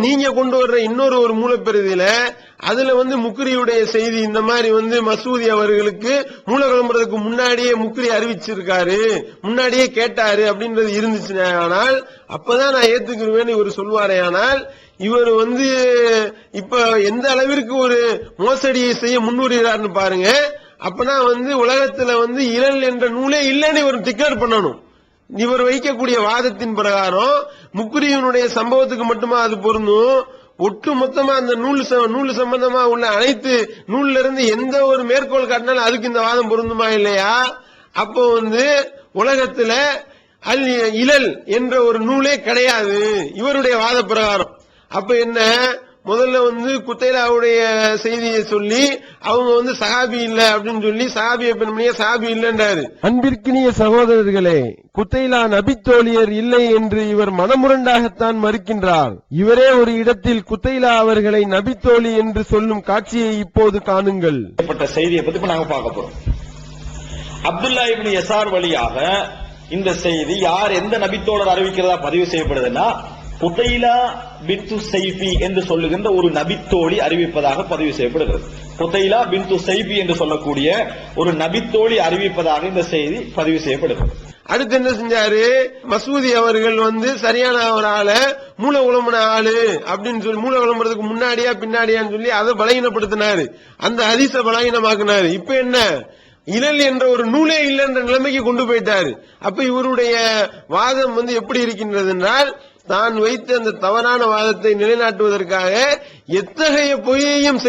நீங்க கொண்டு வர்ற இன்னொரு ஒரு மூலப்பிரதியில அதுல வந்து முக்ரியுடைய செய்தி இந்த மாதிரி வந்து மசூதி அவர்களுக்கு மூல கிளம்புறதுக்கு முன்னாடியே முக்ரி அறிவிச்சிருக்காரு, முன்னாடியே கேட்டாரு அப்படின்றது இருந்துச்சு. ஆனால் அப்பதான் நான் ஏத்துக்குருவேன்னு இவர் சொல்வாரே. ஆனால் இவர் வந்து இப்ப எந்த அளவிற்கு ஒரு மோசடியை செய்ய முன்னுரிகிறார்னு பாருங்க. அப்பனா வந்து உலகத்துல வந்து இழல் என்ற நூலே இல்லைன்னு இவர் டிக்ளேர் பண்ணணும். இவர் வைக்கக்கூடிய வாதத்தின் பிரகாரம் முக்ரியினுடைய சம்பவத்துக்கு மட்டுமா அது பொருந்தும், ஒட்டு மொத்தமா அந்த நூல் சம்பந்தமா உள்ள அனைத்து நூல்ல இருந்து எந்த ஒரு மேற்கோள் காட்டினாலும் அதுக்கு இந்த வாதம் பொருந்துமா இல்லையா? அப்போ வந்து உலகத்துல அல் இழல் என்ற ஒரு நூலே கிடையாது இவருடைய வாத பிரகாரம். அப்ப என்ன, முதல்ல வந்து குத்தைலாவுடைய செய்தியை சொல்லி அவங்க வந்து சஹாபி இல்ல அப்படின்னு சொல்லி சஹாபியை பெண்மணிய சஹாபி இல்லன்றாரு. அன்பிற்கினிய சகோதரர்களே, குத்தைலா நபித்தோழியர் இல்லை என்று இவர் மனமுரண்டாகத்தான் மறுக்கின்றார். இவரே ஒரு இடத்தில் குத்தைலா அவர்களை நபித்தோழி என்று சொல்லும் காட்சியை இப்போது காணுங்கள். செய்தியை பத்தி நாங்க பார்க்க போறோம். அப்துல்லா இப்னு யசார் வழியாக இந்த செய்தி யார் எந்த நபித்தோழர் அறிவிக்கிறதா பதிவு செய்யப்படுதுன்னா குத்தைலா பின்து சைஃபி என்று சொல்லுகின்ற ஒரு நபித்தோழி அறிவிப்பதாக பதிவு செய்யப்படுகிறது. குத்தைலா பின்து சைஃபி என்று சொல்லக்கூடிய ஒரு நபித்தோழி அறிவிப்பதாக இந்த செய்தி பதிவு செய்யப்படுகிறது. அடுத்து என்ன செஞ்சாரு, மசூதி அவர்கள் வந்து சரியான ஒரு ஆளு, மூல உளமுன ஆளு அப்படின்னு சொல்லி மூல உளம்புறதுக்கு முன்னாடியா பின்னாடியான்னு சொல்லி அதை பலகீனப்படுத்தினாரு, அந்த ஹதீஸ பலகீனமாக்குனாரு. இப்ப என்ன, இழல் என்ற ஒரு நூலே இல்லை என்ற நிலைமைக்கு கொண்டு போயிட்டாரு. அப்ப இவருடைய வாதம் வந்து எப்படி இருக்கின்றது என்றால், தான் வைத்த அந்த தவறான வாதத்தை நிலைநாட்டுவதற்காக எத்தகைய பொய்யையும்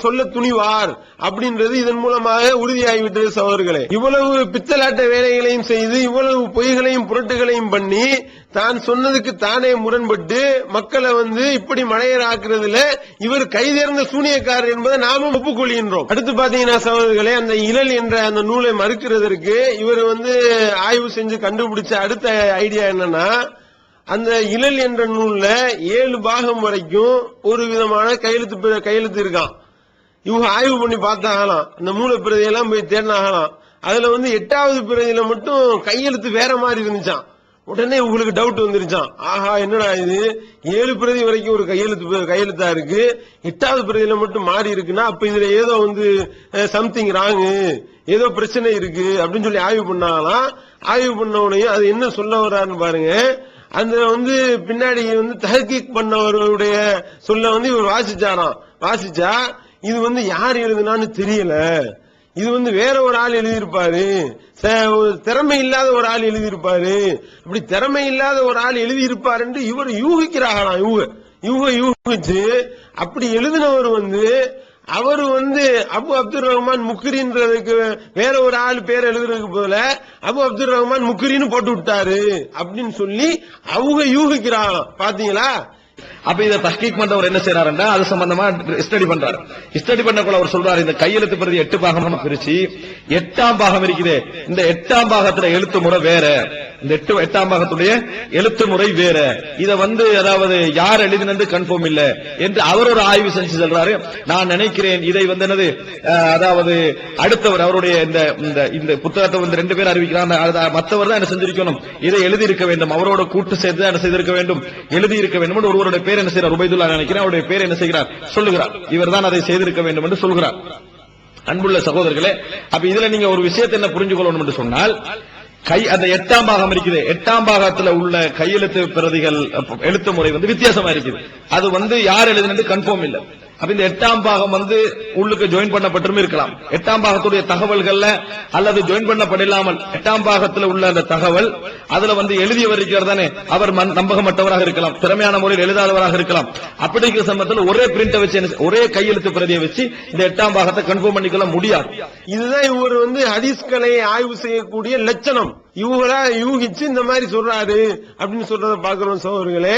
சொல்ல துணிவார் அப்படின்றது இதன் மூலமாக உறுதியாகிவிட்டது சகோதரர்களே. இவ்வளவு பித்தலாட்ட வேலைகளையும் செய்து இவ்வளவு பொய்களையும் புரட்டுகளையும் பண்ணி தான் சொன்னதுக்கு தானே முரண்பட்டு மக்களை வந்து இப்படி மழையராக்குறதுல இவர் கைதேர்ந்த சூனியக்காரர் என்பதை நாமும் ஒப்புக்கொள்கின்றோம். அடுத்து பாத்தீங்கன்னா சகோதரர்களே, அந்த இழல் என்ற அந்த நூலை மறுக்கிறதற்கு இவர் வந்து ஆய்வு செஞ்சு கண்டுபிடிச்ச அடுத்த ஐடியா என்னன்னா, அந்த இழல் என்ற நூல்ல 7 பாகம் வரைக்கும் ஒரு விதமான கையெழுத்து இருக்கான். இவங்க ஆய்வு பண்ணி பார்த்தாகலாம், அந்த மூல பிரதியெல்லாம் போய் தேடினாகலாம். அதுல வந்து 8வது பிரதியில மட்டும் கையெழுத்து வேற மாதிரி இருந்துச்சான். உடனே உங்களுக்கு டவுட் வந்துருச்சான், ஆஹா என்னடா இது 7 பிரதி வரைக்கும் ஒரு கையெழுத்தா இருக்கு, 8வது பிரதியில மட்டும் மாறி இருக்குன்னா அப்ப இதுல ஏதோ வந்து சம்திங் ராங்கு, ஏதோ பிரச்சனை இருக்கு அப்படின்னு சொல்லி ஆய்வு பண்ணாங்களாம். ஆய்வு பண்ண உடனே அது என்ன சொல்ல வர்றாருன்னு பாருங்க. அந்த வந்து பின்னாடி வந்து தஹ்கீக் பண்ணவருடைய சொல்ல வந்து இவர் வாசிச்சா இது வந்து யார் எழுதுனான்னு தெரியல, இது வந்து வேற ஒரு ஆள் எழுதியிருப்பாரு, திறமை இல்லாத ஒரு ஆள் எழுதியிருப்பாரு, இப்படி திறமை இல்லாத ஒரு ஆள் எழுதியிருப்பாரு என்று இவர் யூகிக்கிறாங்களாம். இவங்க யூகிச்சு அப்படி எழுதினவர் வந்து அவர் வந்து அபு அப்துல் ரஹ்மான் முக்ரின்றதுக்கு வேற ஒரு ஆள் பேர் எழுதுறதுக்கு போல அபு அப்துல் ரஹ்மான் முக்ரின்னு போட்டு விட்டாரு அப்படின்னு சொல்லி அவங்க யூகிக்கிறாங்க. பாத்தீங்களா? அப்ப இதை தஹ்கீக் பண்றவர் என்ன செய்யறாருன்னா அது சம்பந்தமா ஸ்டடி பண்றாரு. ஸ்டடி பண்ணக்குள்ள அவர் சொல்றாரு, இந்த கையெழுத்து பிரதி 8 பாகமா பிரிச்சு 8ஆம் பாகம் இருக்குது, இந்த 8ஆம் பாகத்துல எழுத்து முறை வேற, இந்த 8ஆம் பாகத்துடைய எழுத்து முறை வேற, இத வந்து அதாவது யார் எழுதினது கன்ஃபார்ம் இல்ல என்று அவர் ஒரு ஆய்வு செஞ்சு சொல்றாரு. நான் நினைக்கிறேன் இதை வந்து என்னது அதாவது அடுத்தவர் அவருடைய இந்த புத்தகத்தை வந்து 2 பேர் அறிவிக்கிறாங்க, மற்றவர் தான் என்ன செஞ்சிருக்கணும், இதை எழுதி இருக்க வேண்டும், அவரோட கூட்டு சேர்த்து என்ன செய்திருக்க வேண்டும், எழுதி இருக்க வேண்டும். ஒருவருடைய பேர் என்ன செய்யறார், உபைதுல்லா நினைக்கிறேன், அவருடைய பேர் என்ன செய்கிறார் சொல்லுகிறார், இவர் தான் அதை செய்திருக்க வேண்டும் என்று சொல்கிறார். அன்புள்ள சகோதரர்களே, அப்ப இதுல நீங்க ஒரு விஷயத்தை என்ன புரிஞ்சுக்கொள்ளணும் என்று சொன்னால், அந்த 8ஆம் பாகம் இருக்குது, 8ஆம் பாகத்துல உள்ள கையெழுத்து பிரதிகள் எழுத்து முறை வந்து வித்தியாசமா இருக்குது. அது வந்து யார் எழுதினது கன்ஃபார்ம் இல்ல. அப்ப இந்த 8ஆம் பாகம் வந்து உள்ளுக்கு ஜாயின் பண்ணப்பட்டும் இருக்கலாம். 8ஆம் பாகத்துடைய தகவல்கள்ல அல்லது ஜாயின் பண்ணப்படாமல் 8ஆம் பாகத்துல உள்ள அந்த தகவல் அதுல வந்து எழுதியவர் இருக்கிறார் தானே, அவர் நம்பகமற்றவராக இருக்கலாம், திறமையான முறையில் எழுதாதவராக இருக்கலாம். அப்படிங்கிற சமயத்தில் ஒரே பிரிண்டை வச்சு ஒரே கையெழுத்து பிரதியை வச்சு இந்த 8ஆம் பாகத்தை கன்ஃபார்ம் பண்ணிக்கொள்ள முடியாது. இதுதான் இவர் வந்து ஹதீஸ்களை ஆய்வு செய்யக்கூடிய லட்சணம். இவங்களா யூகிச்சு இந்த மாதிரி சொல்றாரு அப்படின்னு சொல்றத பாக்குறோம் சகோதரர்களே.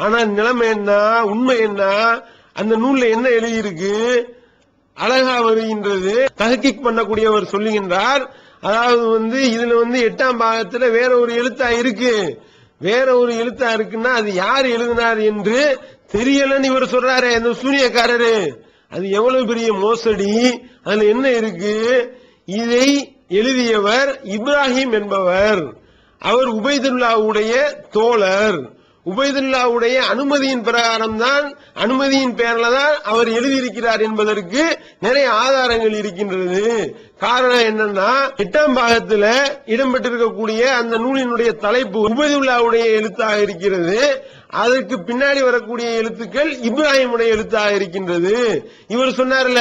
ஆனா நிலைமை என்ன, உண்மை என்ன, அந்த நூல்ல என்ன எழுதியிருக்கு அழகா வருகின்றது. தஹ்கீக் பண்ணக்கூடியவர் சொல்லுகின்றார், அதாவது வந்து இதுல வந்து 8ஆம் பாகத்துல வேற ஒரு எழுத்தா இருக்கு, வேற ஒரு எழுத்தா இருக்குன்னா அது யார் எழுதினார் என்று தெரியலன்னு இவர் சொல்றாரு இந்த சூனியக்காரரு. அது எவ்வளவு பெரிய மோசடி, அதுல என்ன இருக்கு? இதை எழுதியவர் இப்ராஹிம் என்பவர். அவர் உபைதுல்லாவுடைய தோழர். உபைதுல்லாவுடைய அனுமதியின் பிரகாரம் தான், அனுமதியின் பேர்ல தான் அவர் எழுதியிருக்கிறார் என்பதற்கு நிறைய ஆதாரங்கள் இருக்கின்றது. காரணம் என்னன்னா, 8ஆம் பாகத்துல இடம்பெற்றிருக்கக்கூடிய அந்த நூலினுடைய தலைப்பு உபைதுல்லாவுடைய எழுத்தாக இருக்கிறது. அதற்கு பின்னாடி வரக்கூடிய எழுத்துக்கள் இப்ராஹிமுடைய எழுத்தாக இருக்கின்றது. இவர் சொன்னார்ல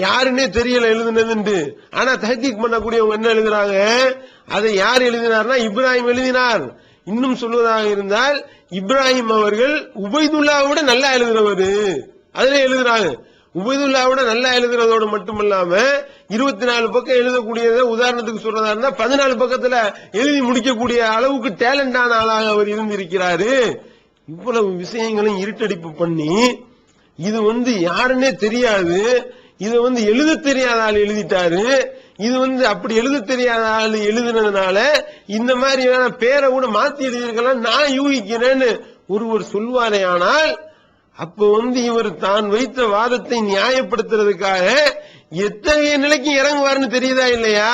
யாருன்னே தெரியல எழுதுனது. ஆனா தஹ்கீக் பண்ணக்கூடியவங்க என்ன எழுதுறாங்க, அதை யார் எழுதினார்னா இப்ராஹிம் எழுதினார். இன்னும் சொல்வதாக இருந்தால் இப்ராஹிம் அவர்கள் உபைதுல்லாவோட நல்லா எழுதுறவரு, அதுல எழுதுறாங்க. உபைதுல்லாவோட நல்லா எழுதுறதோடு மட்டுமல்லாம 24 பக்கம் எழுதக்கூடியத உதாரணத்துக்கு சொல்றதா இருந்தா 14 பக்கத்துல எழுதி முடிக்கக்கூடிய அளவுக்கு டேலண்டான ஆளாக அவர் இருந்திருக்கிறாரு. இவ்வளவு விஷயங்களும் இருட்டடிப்பு பண்ணி இது யாருன்னே தெரியாது, இது எழுத தெரியாத ஆள் எழுதிட்டாரு, இது அப்படி எழுத தெரியாத ஆள் எழுதினதுனால இந்த மாதிரியான பேரை கூட மாத்தி எழுதியிருக்கலாம் நான் யூகிக்கிறேன்னு ஒருவர் சொல்வாரே. ஆனால் அப்ப இவர் தான் வைத்த வாதத்தை நியாயப்படுத்துறதுக்காக எத்தகைய நிலைக்கு இறங்குவார்னு தெரியுதா இல்லையா?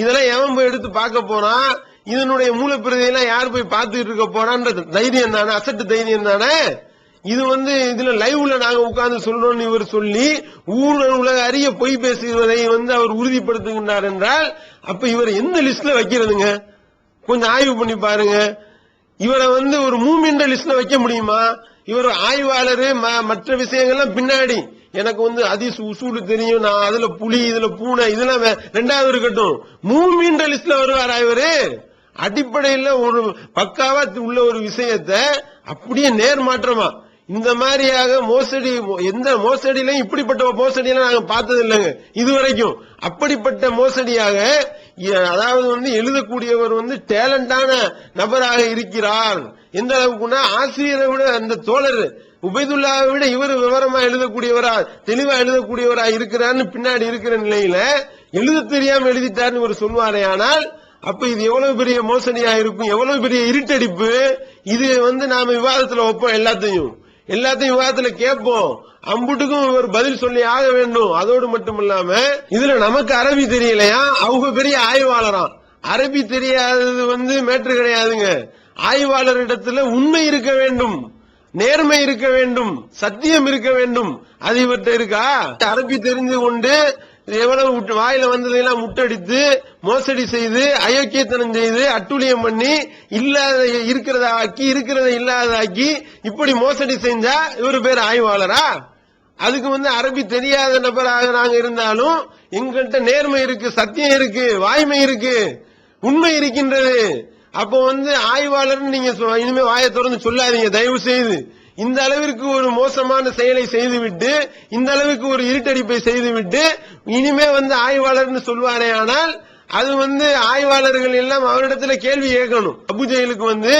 இதெல்லாம் எவன் போய் எடுத்து பார்க்க போறான், இதனுடைய மூலப்பிரதியெல்லாம் யார் போய் பார்த்துட்டு இருக்க போறான்ற தைரியம் தானே, அசட்டு தைரியம் தானே. இது இதுல லைவ்ல நாங்க உட்கார்ந்து சொல்றோம்னு இவர் சொல்லி ஊழல் உலக அறிய பொய் பேசுவதை அவர் உறுதிப்படுத்துகின்றார் என்றால் அப்ப இவர் எந்த லிஸ்ட்ல வைக்கிறதுங்க? கொஞ்சம் ஆய்வு பண்ணி பாருங்க. இவரை ஒரு மூமின்ற லிஸ்ட்ல வைக்க முடியுமா? இவர் ஆய்வாளர், மற்ற விஷயங்கள்லாம் பின்னாடி எனக்கு ஹதீஸ் உசூல் தெரியும், நான் அதுல புலி இதுல பூனை இதெல்லாம் ரெண்டாவது இருக்கட்டும், மூமின்ற லிஸ்ட்ல வருவாரா இவரு? அடிப்படையில் ஒரு பக்காவா உள்ள ஒரு விஷயத்தை அப்படியே நேர்மாற்றமா இந்த மாதிரியாக மோசடி, எந்த மோசடியிலையும் இப்படிப்பட்ட மோசடியெல்லாம் நாங்க பார்த்தது இல்லைங்க இதுவரைக்கும். அப்படிப்பட்ட மோசடியாக அதாவது எழுதக்கூடியவர் டேலண்டான நபராக இருக்கிறார். எந்த அளவுக்குன்னா ஆசிரியரை விட அந்த தோழர் உபைதுல்லாவை விட இவர் விவரமா எழுதக்கூடியவரா, தெளிவா எழுதக்கூடியவரா இருக்கிறார்னு பின்னாடி இருக்கிற நிலையில எழுத தெரியாம எழுதிட்டாருன்னு ஒரு சொல்வாரே. ஆனால் அப்ப இது எவ்வளவு பெரிய மோசடியா இருக்கும், எவ்வளவு பெரிய இருட்டடிப்பு. இது நாம விவாதத்துல வைப்போம், எல்லாத்தையும் விவாதத்துல கேட்போம், அம்புட்டுக்கும் ஒரு பதில் சொல்லி ஆக வேண்டும். அதோடு மட்டும் இல்லாம இதுல நமக்கு அரபி தெரியலையா, அவங்க பெரிய ஆய்வாளராம். அரபி தெரியாதது மேட்ரு கிடையாதுங்க. ஆய்வாளரிடத்துல உண்மை இருக்க வேண்டும், நேர்மை இருக்க வேண்டும், சத்தியம் இருக்க வேண்டும். அது இவர்கிட்ட இருக்கா? அரபி தெரிந்து கொண்டு எவ்வளவு வாயில வந்ததெல்லாம் முட்டடித்து மோசடி செய்து அயோக்கியத்தனம் செய்து அட்டூழியம் பண்ணி இல்லாத இருக்கிறத ஆக்கி இருக்கிறத இல்லாததாக்கி இப்படி மோசடி செஞ்சா இவரு பேர் ஆய்வாளரா? அதுக்கு அரபி தெரியாத நபராக நாங்க இருந்தாலும் எங்கள்கிட்ட நேர்மை இருக்கு, சத்தியம் இருக்கு, வாய்மை இருக்கு, உண்மை இருக்கின்றது. அப்போ ஆய்வாளர் நீங்க இனிமே வாயை திறந்து சொல்லாதீங்க தயவு செய்து. இந்த அளவிற்கு ஒரு மோசமான செயலை செய்துவிட்டு, இந்த அளவுக்கு ஒரு இருட்டடிப்பை செய்துவிட்டு இனிமே ஆய்வாளர்னு சொல்வாரே. ஆனால் அது ஆய்வாளர்கள் எல்லாம் அவரிடத்துல கேள்வி கேட்கணும். அபுஜெயிலுக்கு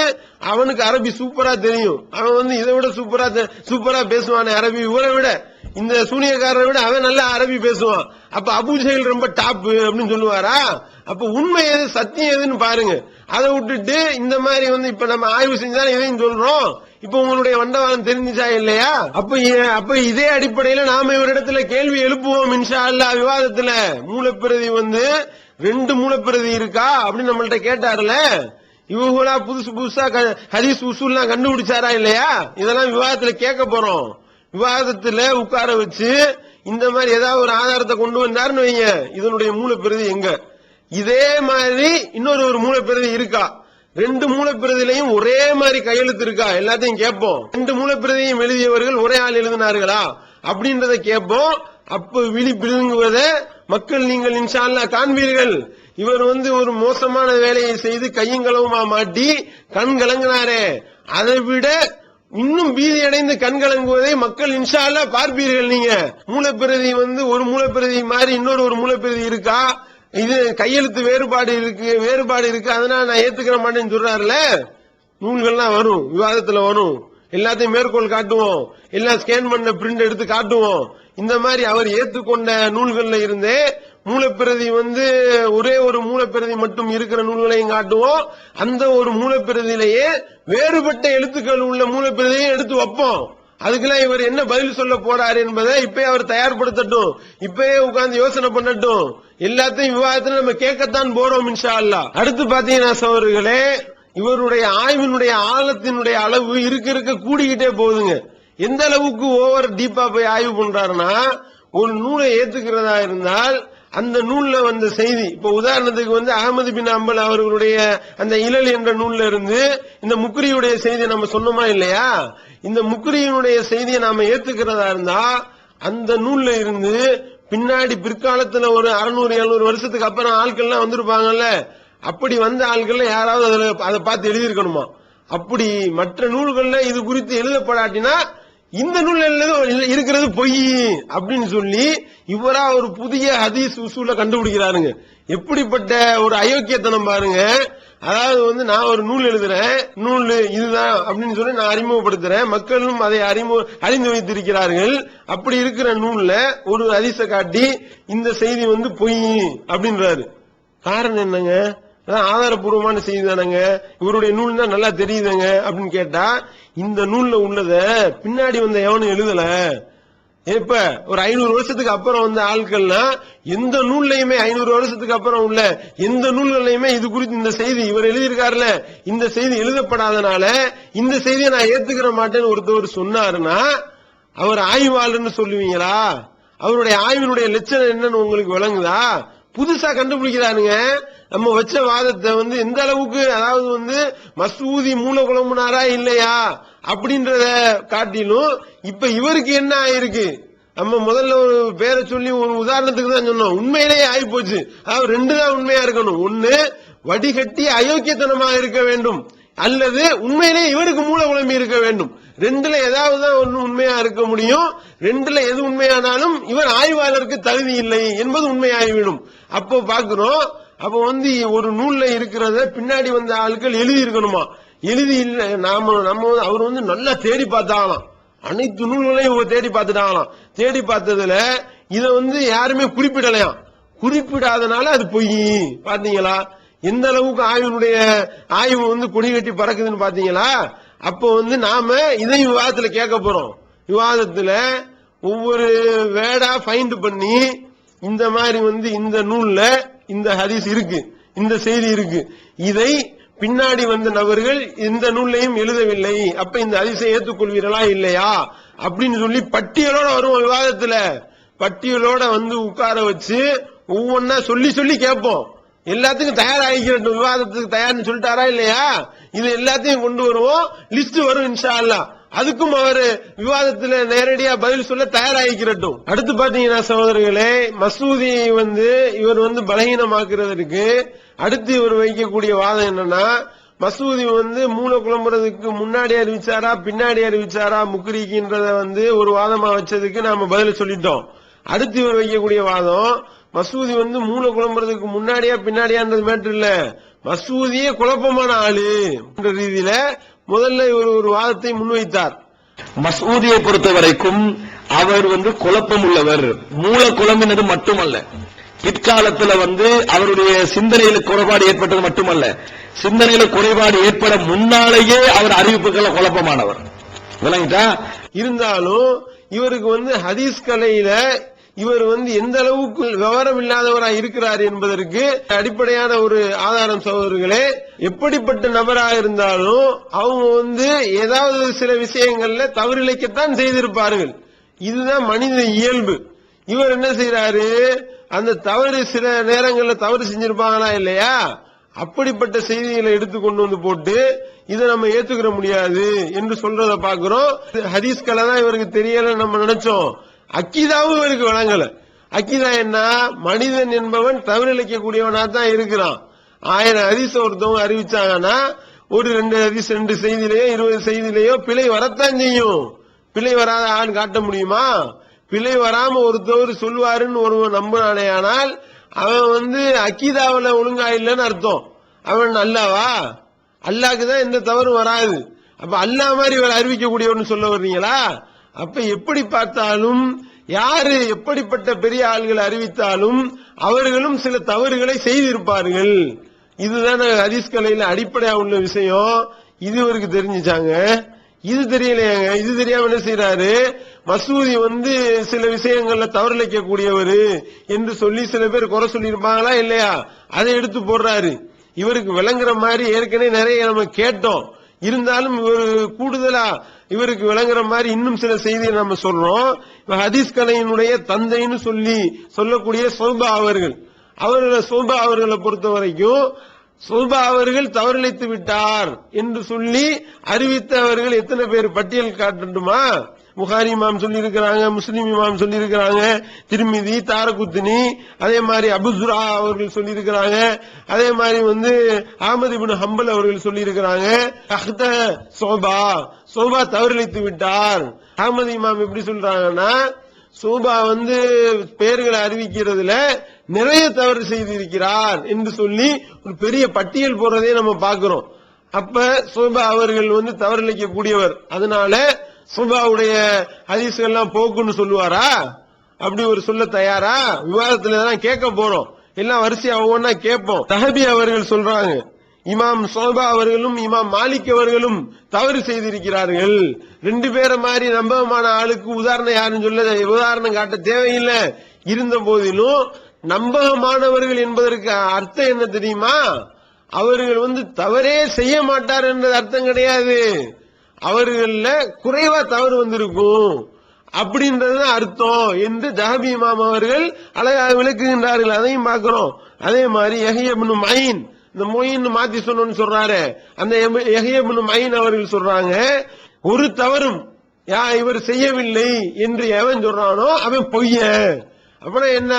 அவனுக்கு அரபி சூப்பரா தெரியும், அவன் இதை விட சூப்பரா பேசுவானே அரபி, இவரை விட இந்த சூனியக்காரரை விட அவன் நல்லா அரபி பேசுவான். அப்ப அபுஜெயில் ரொம்ப டாப் அப்படின்னு சொல்லுவாரா? அப்ப உண்மை எது சத்தியம் எதுன்னு பாருங்க. அதை விட்டுட்டு இந்த மாதிரி இப்ப நம்ம ஆய்வு செஞ்சாலும் இதையும் சொல்றோம், இப்ப உங்களுடைய வண்டவாளம் தெரிஞ்சுச்சா இல்லையா? அப்ப இதே அடிப்படையில நாம இவரிடத்துல கேள்வி எழுப்புவோம் இன்ஷா அல்லாஹ் விவாதத்துல. மூலப்பிரதி 2 மூலப்பிரதி இருக்கா அப்படின்னு நம்மள்ட்ட கேட்டார்ல, இவங்களா புதுசா ஹதீஸ் உசூல்லாம் கண்டுபிடிச்சாரா இல்லையா? இதெல்லாம் விவாதத்துல கேட்க போறோம். விவாதத்துல உட்கார வச்சு இந்த மாதிரி ஏதாவது ஒரு ஆதாரத்தை கொண்டு வந்தாருன்னு வைங்க, இதனுடைய மூலப்பிரதி எங்க? இதே மாதிரி இன்னொரு மூலப்பிரதி இருக்கா? 2 மூலப்பிரதிலையும் ஒரே மாதிரி கையெழுத்து இருக்கா? எல்லாத்தையும் கேட்போம். 2 மூலப்பிரதியும் எழுதியவர்கள் ஒரே ஆள் எழுதினார்களா அப்படின்றத கேட்போம். அப்ப விழி பிடுங்குவத மக்கள் நீங்கள் இன்ஷா அல்லாஹ் காண்பீர்கள். இவர் ஒரு மோசமான வேலையை செய்து கையங்களவுமா மாட்டி கண் கலங்கினாரே, அதை விட இன்னும் பீதி அடைந்து கண் கலங்குவதை மக்கள் இன்ஷா அல்லாஹ் பார்ப்பீர்கள். நீங்க மூலப்பிரதி ஒரு மூலப்பிரதி மாதிரி இன்னொரு மூலப்பிரதி இருக்கா? இது கையெழுத்து வேறுபாடு இருக்கு, அதனால நான் ஏத்துக்கிற மாட்டேன்னு சொல்றாருல. நூல்கள்லாம் வரும், விவாதத்துல வரும், எல்லாத்தையும் மேற்கோள் காட்டுவோம், எல்லாம் ஸ்கேன் பண்ண பிரிண்ட் எடுத்து காட்டுவோம். இந்த மாதிரி அவர் ஏத்துக்கொண்ட நூல்கள்ல இருந்தே மூலப்பிரதி ஒரே ஒரு மூலப்பிரதி மட்டும் இருக்கிற நூல்களையும் காட்டுவோம். அந்த ஒரு மூலப்பிரதியிலேயே வேறுபட்ட எழுத்துக்கள் உள்ள மூலப்பிரதியை எடுத்து வைப்போம். அதுக்கெல்லாம் இவர் என்ன பதில் சொல்ல போறாரு என்பதை இப்பயே அவர் தயார்படுத்தட்டும், இப்பயே உட்கார்ந்து யோசனை பண்ணட்டும். எல்லாத்தையும் விவாதத்துல நம்ம கேட்கத்தான் போறோம் இன்ஷா அல்லாஹ். அடுத்து பாத்தீங்கன்னா சகோதரர்களே, இவருடைய ஆய்வினுடைய ஆழத்தினுடைய அளவு இருக்க கூடிக்கிட்டே போகுதுங்க. எந்த அளவுக்கு ஓவர் டீப்பா போய் ஆய்வு பண்றாருன்னா, ஒரு நூலை ஏத்துக்கிறதா இருந்தால் அந்த நூல்ல வந்த செய்தி, இப்ப உதாரணத்துக்கு அகமது பின் அம்பல் அவர்களுடைய அந்த இலல் என்ற நூல்ல இருந்து இந்த முக்ரியுடைய செய்தியை நம்ம சொன்னோமா இல்லையா? இந்த முக்ரியினுடைய செய்தியை நாம ஏத்துக்கிறதா இருந்தா அந்த நூல்ல இருந்து பின்னாடி பிற்காலத்துல ஒரு 600-700 வருஷத்துக்கு அப்புறம் ஆட்கள்லாம் வந்திருப்பாங்கல்ல, அப்படி வந்த ஆட்கள் யாராவது அதை பார்த்து எழுதியிருக்கணுமா? அப்படி மற்ற நூல்கள்ல இது குறித்து எழுதப்படாட்டினா இந்த நூல் இருக்கிறது பொய் அப்படின்னு சொல்லி இவரா ஒரு புதிய ஹதீஸ் உசூல கண்டுபிடிக்கிறாருங்க. எப்படிப்பட்ட ஒரு அயோக்கியத்தனம் பாருங்க. அதாவது நான் ஒரு நூல் எழுதுறேன், நூல் இதுதான் அப்படின்னு சொல்லி நான் அறிமுகப்படுத்துறேன், மக்களும் அதை அறிந்து வைத்திருக்கிறார்கள். அப்படி இருக்கிற நூல்ல ஒரு ஹதீஸ காட்டி இந்த செய்தி பொய் அப்படின்றாரு. காரணம் என்னங்க? ஆதாரபூர்வமான செய்தி தானங்க, இவருடைய நூல் தான் நல்லா தெரியுதுங்க அப்படின்னு கேட்டா, இந்த நூல்ல உள்ளத பின்னாடி எவனும் எழுதல. இப்ப ஒரு 500 வருஷத்துக்கு அப்புறம் வந்த ஆட்கள்னா எந்த நூல்லையுமே 500 வருஷத்துக்கு அப்புறம் உள்ள எந்த நூல்களையுமே இது குறித்து இந்த செய்தி இவர் எழுதியிருக்காருல, இந்த செய்தி எழுதப்படாதனால இந்த செய்தியை நான் ஏத்துக்கிற மாட்டேன்னு ஒருத்தவர் சொன்னாருன்னா அவர் ஆய்வாளர்னு சொல்லுவீங்களா? அவருடைய ஆய்வினுடைய லட்சணம் என்னன்னு உங்களுக்கு விளங்குதா? புதுசா கண்டுபிடிக்கிறாருங்க. நம்ம வச்ச வாதத்தை எந்த அளவுக்கு, அதாவது மசூதி மூல குழம்புனாரா இல்லையா அப்படின்றத காட்டிலும் இப்ப இவருக்கு என்ன ஆயிருக்கு? நம்ம முதல்ல ஒரு பேரை சொல்லி ஒரு உதாரணத்துக்கு தான் சொன்னோம், உண்மையிலேயே ஆகி போச்சு. அதாவது 2 தான் உண்மையா இருக்கணும். ஒன்னு வடிகட்டி அயோக்கியத்தனமாக இருக்க வேண்டும், அல்லது உண்மையிலேயே இவருக்கு மூல குழம்பி இருக்க வேண்டும். 2ல ஏதாவது தான் ஒன்னு உண்மையா இருக்க முடியும். 2ல எது உண்மையானாலும் இவர் ஆய்வாளருக்கு தகுதி இல்லை என்பது உண்மையாகிவிடும். அப்போ பாக்குறோம், அப்ப ஒரு நூல்ல இருக்கிறத பின்னாடி வந்த ஆட்கள் எழுதி இருக்கணுமா? எழுதி இல்ல. நம்ம அவர் நல்லா தேடி பார்த்தாங்களாம், அனைத்து நூல்களையும் தேடி பார்த்துட்டாங்களாம். தேடி பார்த்ததுல இத யாருமே குறிப்பிடலையாம். குறிப்பிடாதனால அது பொய். பாத்தீங்களா எந்த அளவுக்கு ஆய்வு கொடி கட்டி பறக்குதுன்னு பாத்தீங்களா? அப்போ நாம இதையும் விவாதத்துல கேட்க போறோம். விவாதத்துல ஒவ்வொரு வேடா ஃபைண்ட் பண்ணி இந்த மாதிரி இந்த நூல்ல இந்த ஹதீஸ் இருக்கு, இந்த செய்தி இருக்கு, இதை பின்னாடி வந்த நபர்கள் இந்த நூல்லையும் எழுதவில்லை, அப்ப இந்த ஹதீஸை ஏற்றுக்கொள்வீர்களா இல்லையா அப்படின்னு சொல்லி பட்டியலோட வரும். விவாதத்துல பட்டியலோட உட்கார வச்சு ஒவ்வொன்னா சொல்லி சொல்லி கேட்போம். எல்லாத்துக்கும் தயாராகிக்கிறோம், விவாதத்துக்கு தயார்னு சொல்லிட்டாரா இல்லையா? இது எல்லாத்தையும் கொண்டு வருவோம், லிஸ்ட் வரும் இன்ஷா அல்லாஹ். அதுக்கும் அவர் விவாதத்துல நேரடியா பதில் சொல்ல தயாராகிக்கிறட்டும். அடுத்து பாத்தீங்கன்னா சகோதரர்களே, மசூதி இவர் பலகீனமாக்குறதுக்கு அடுத்து இவர் வைக்கக்கூடிய வாதம் என்னன்னா, மசூதி மூல குழம்புறதுக்கு முன்னாடி அறிவிச்சாரா பின்னாடி அறிவிச்சாரா முக்ரிக்கின்றத ஒரு வாதமா வச்சதுக்கு நாம பதில் சொல்லிட்டோம். அடுத்து இவர் வைக்கக்கூடிய வாதம், மசூதி மூல குழம்புறதுக்கு முன்னாடியா பின்னாடியான்றது மேட்டர் இல்ல, மசூதியே குழப்பமான ஆளு என்ற ரீதியில முதல்ல இவர் ஒரு வாதத்தை முன்வைத்தார். மசூதியை பொறுத்த வரைக்கும் அவர் குழப்பம் உள்ளவர், மூல குழம்பினது மட்டுமல்ல, பிற்காலத்தில் அவருடைய சிந்தனையில குறைபாடு ஏற்பட்டது மட்டுமல்ல, சிந்தனையில குறைபாடு ஏற்பட முன்னாலேயே அவர் அறிவிப்புகளை குழப்பமானவர். விளங்கிட்டா? இருந்தாலும் இவருக்கு ஹதீஸ் கலையில இவர் எந்த அளவுக்கு விவரம் இல்லாதவராக இருக்கிறார் என்பதற்கு அடிப்படையான ஒரு ஆதாரம் சகோதரர்களே, எப்படிப்பட்ட நபராக இருந்தாலும் அவங்க ஏதாவது சில விஷயங்கள்ல தவறிழைக்கத்தான் செய்திருப்பார்கள். இதுதான் மனித இயல்பு. இவர் என்ன செய்யறாரு, அந்த தவறு சில நேரங்கள்ல தவறு செஞ்சிருப்பாங்களா இல்லையா, அப்படிப்பட்ட செய்திகளை எடுத்துக்கொண்டு போட்டு இதை நம்ம ஏத்துக்கிற முடியாது என்று சொல்றத பாக்குறோம். ஹதீஸ் கலை தான் இவருக்கு தெரியல நம்ம நினைச்சோம், அக்கீதாவும் இவருக்கு வழங்கல. அக்கீதா என்ன, மனிதன் என்பவன் தவறிழைக்கக்கூடியவனா தான் இருக்கிறான். 1000 ஹதீஸ் ஒருத்தவங்க அறிவிச்சாங்கன்னா ஒரு 2 ஹதீஸ் 2 செய்தியிலேயோ 20 செய்தியிலேயோ பிழை வரத்தான் செய்யும். பிழை வராத ஆள் காட்ட முடியுமா? பிழை வராம ஒருத்தவர் சொல்வாருன்னு ஒருவன் நம்பினானே, ஆனால் அவன் அக்கீதாவில ஒழுங்கா இல்லைன்னு அர்த்தம். அவன் அல்லாவா? அல்லாஹ்க்குதான் எந்த தவறும் வராது. அப்ப அல்லாஹ் மாதிரி இவர் அறிவிக்கக்கூடியவர்னு சொல்ல வர்றீங்களா? அப்ப எப்படி பார்த்தாலும் யாரு எப்படிப்பட்ட பெரிய ஆள்கள் அறிவித்தாலும் அவர்களும் சில தவறுகளை செய்திருப்பார்கள். இதுதான் ஹதீஸ் கலையில அடிப்படையா உள்ள விஷயம். இது இவருக்கு தெரிஞ்சுச்சாங்க. இது தெரியலையாங்க. இது தெரியாம என்ன செய்யறாரு, மசூதி வந்து சில விஷயங்கள்ல தவறிழைக்க கூடியவர் என்று சொல்லி சில பேர் குறை சொல்லியிருப்பாங்களா இல்லையா, அதை எடுத்து போடுறாரு. இவருக்கு விளங்குற மாதிரி ஏற்கனவே நிறைய நம்ம கேட்டோம், இருந்தாலும் இவர் கூடுதலா இவருக்கு விளங்குற மாதிரி இன்னும் சில செய்தியை நம்ம சொல்றோம். ஹதீஸ் கலையினுடைய தந்தைன்னு சொல்லக்கூடிய சௌபா அவர்களை பொறுத்த வரைக்கும் சௌபா அவர்கள் தவறிழைத்து விட்டார் என்று சொல்லி அறிவித்தவர்கள் எத்தனை பேர் பட்டியல் காட்டட்டுமா? புகாரி இமாம் சொல்லி இருக்கிறாங்க, முஸ்லிம் இமாம் சொல்லி இருக்கிறாங்க, திர்மிதி, தாரகுத்னி, அதே மாதிரி அபுசுரா அவர்கள் சொல்லி இருக்கிறாங்க, அதே மாதிரி அஹ்மது இப்னு ஹம்பல் அவர்கள் சொல்லி இருக்கிறாங்க. சோபா தவறிழைத்து விட்டார். அஹ்மது இமாம் எப்படி சொல்றாங்கன்னா, சோபா பெயர்களை அறிவிக்கிறதுல நிறைய தவறு செய்திருக்கிறார் என்று சொல்லி ஒரு பெரிய பட்டியல் போடுறதே நம்ம பார்க்கிறோம். அப்ப சோபா அவர்கள் தவறிழைக்க கூடியவர், அதனால சோபாவுடைய ஹதீஸ்கள் எல்லாம் போக்குன்னு சொல்லுவாரா? அப்படி ஒரு சொல்ல தயாரா? விவாதத்துல தான் கேட்க போறோம், எல்லாம் வரிசையா ஒவ்வொன்னா கேட்போம். தஹபி அவர்கள் சொல்றாங்க, இமாம் சோபா அவர்களும் இமாம் மாலிக் அவர்களும் தவறு செய்திருக்கிறார்கள். ரெண்டு பேரை மாதிரி நம்பகமான ஆளுக்கு உதாரணம் யாருன்னு சொல்ல உதாரணம் காட்ட தேவையில்லை. இருந்த போதிலும் நம்பகமானவர்கள் என்பதற்கு அர்த்தம் என்ன தெரியுமா? அவர்கள் தவறே செய்ய மாட்டார் என்ற அர்த்தம் கிடையாது, அவர்கள குறைவா தவறு வந்திருக்கும் அப்படின்றது அர்த்தம் என்று தஹபி இமாம் அவர்கள் அழகாக விளக்குகின்றார்கள். அதையும் பார்க்கிறோம். அதே மாதிரி யஹ்யா இப்னு மயின், இந்த மொயின் மாத்தி சொன்னு சொல்றாரு, அந்த யஹ்யா இப்னு மயின் அவர்கள் சொல்றாங்க, ஒரு தவறும் இவர் செய்யவில்லை என்று எவன் சொல்றானோ அவன் பொய்யன். அப்புறம் என்ன,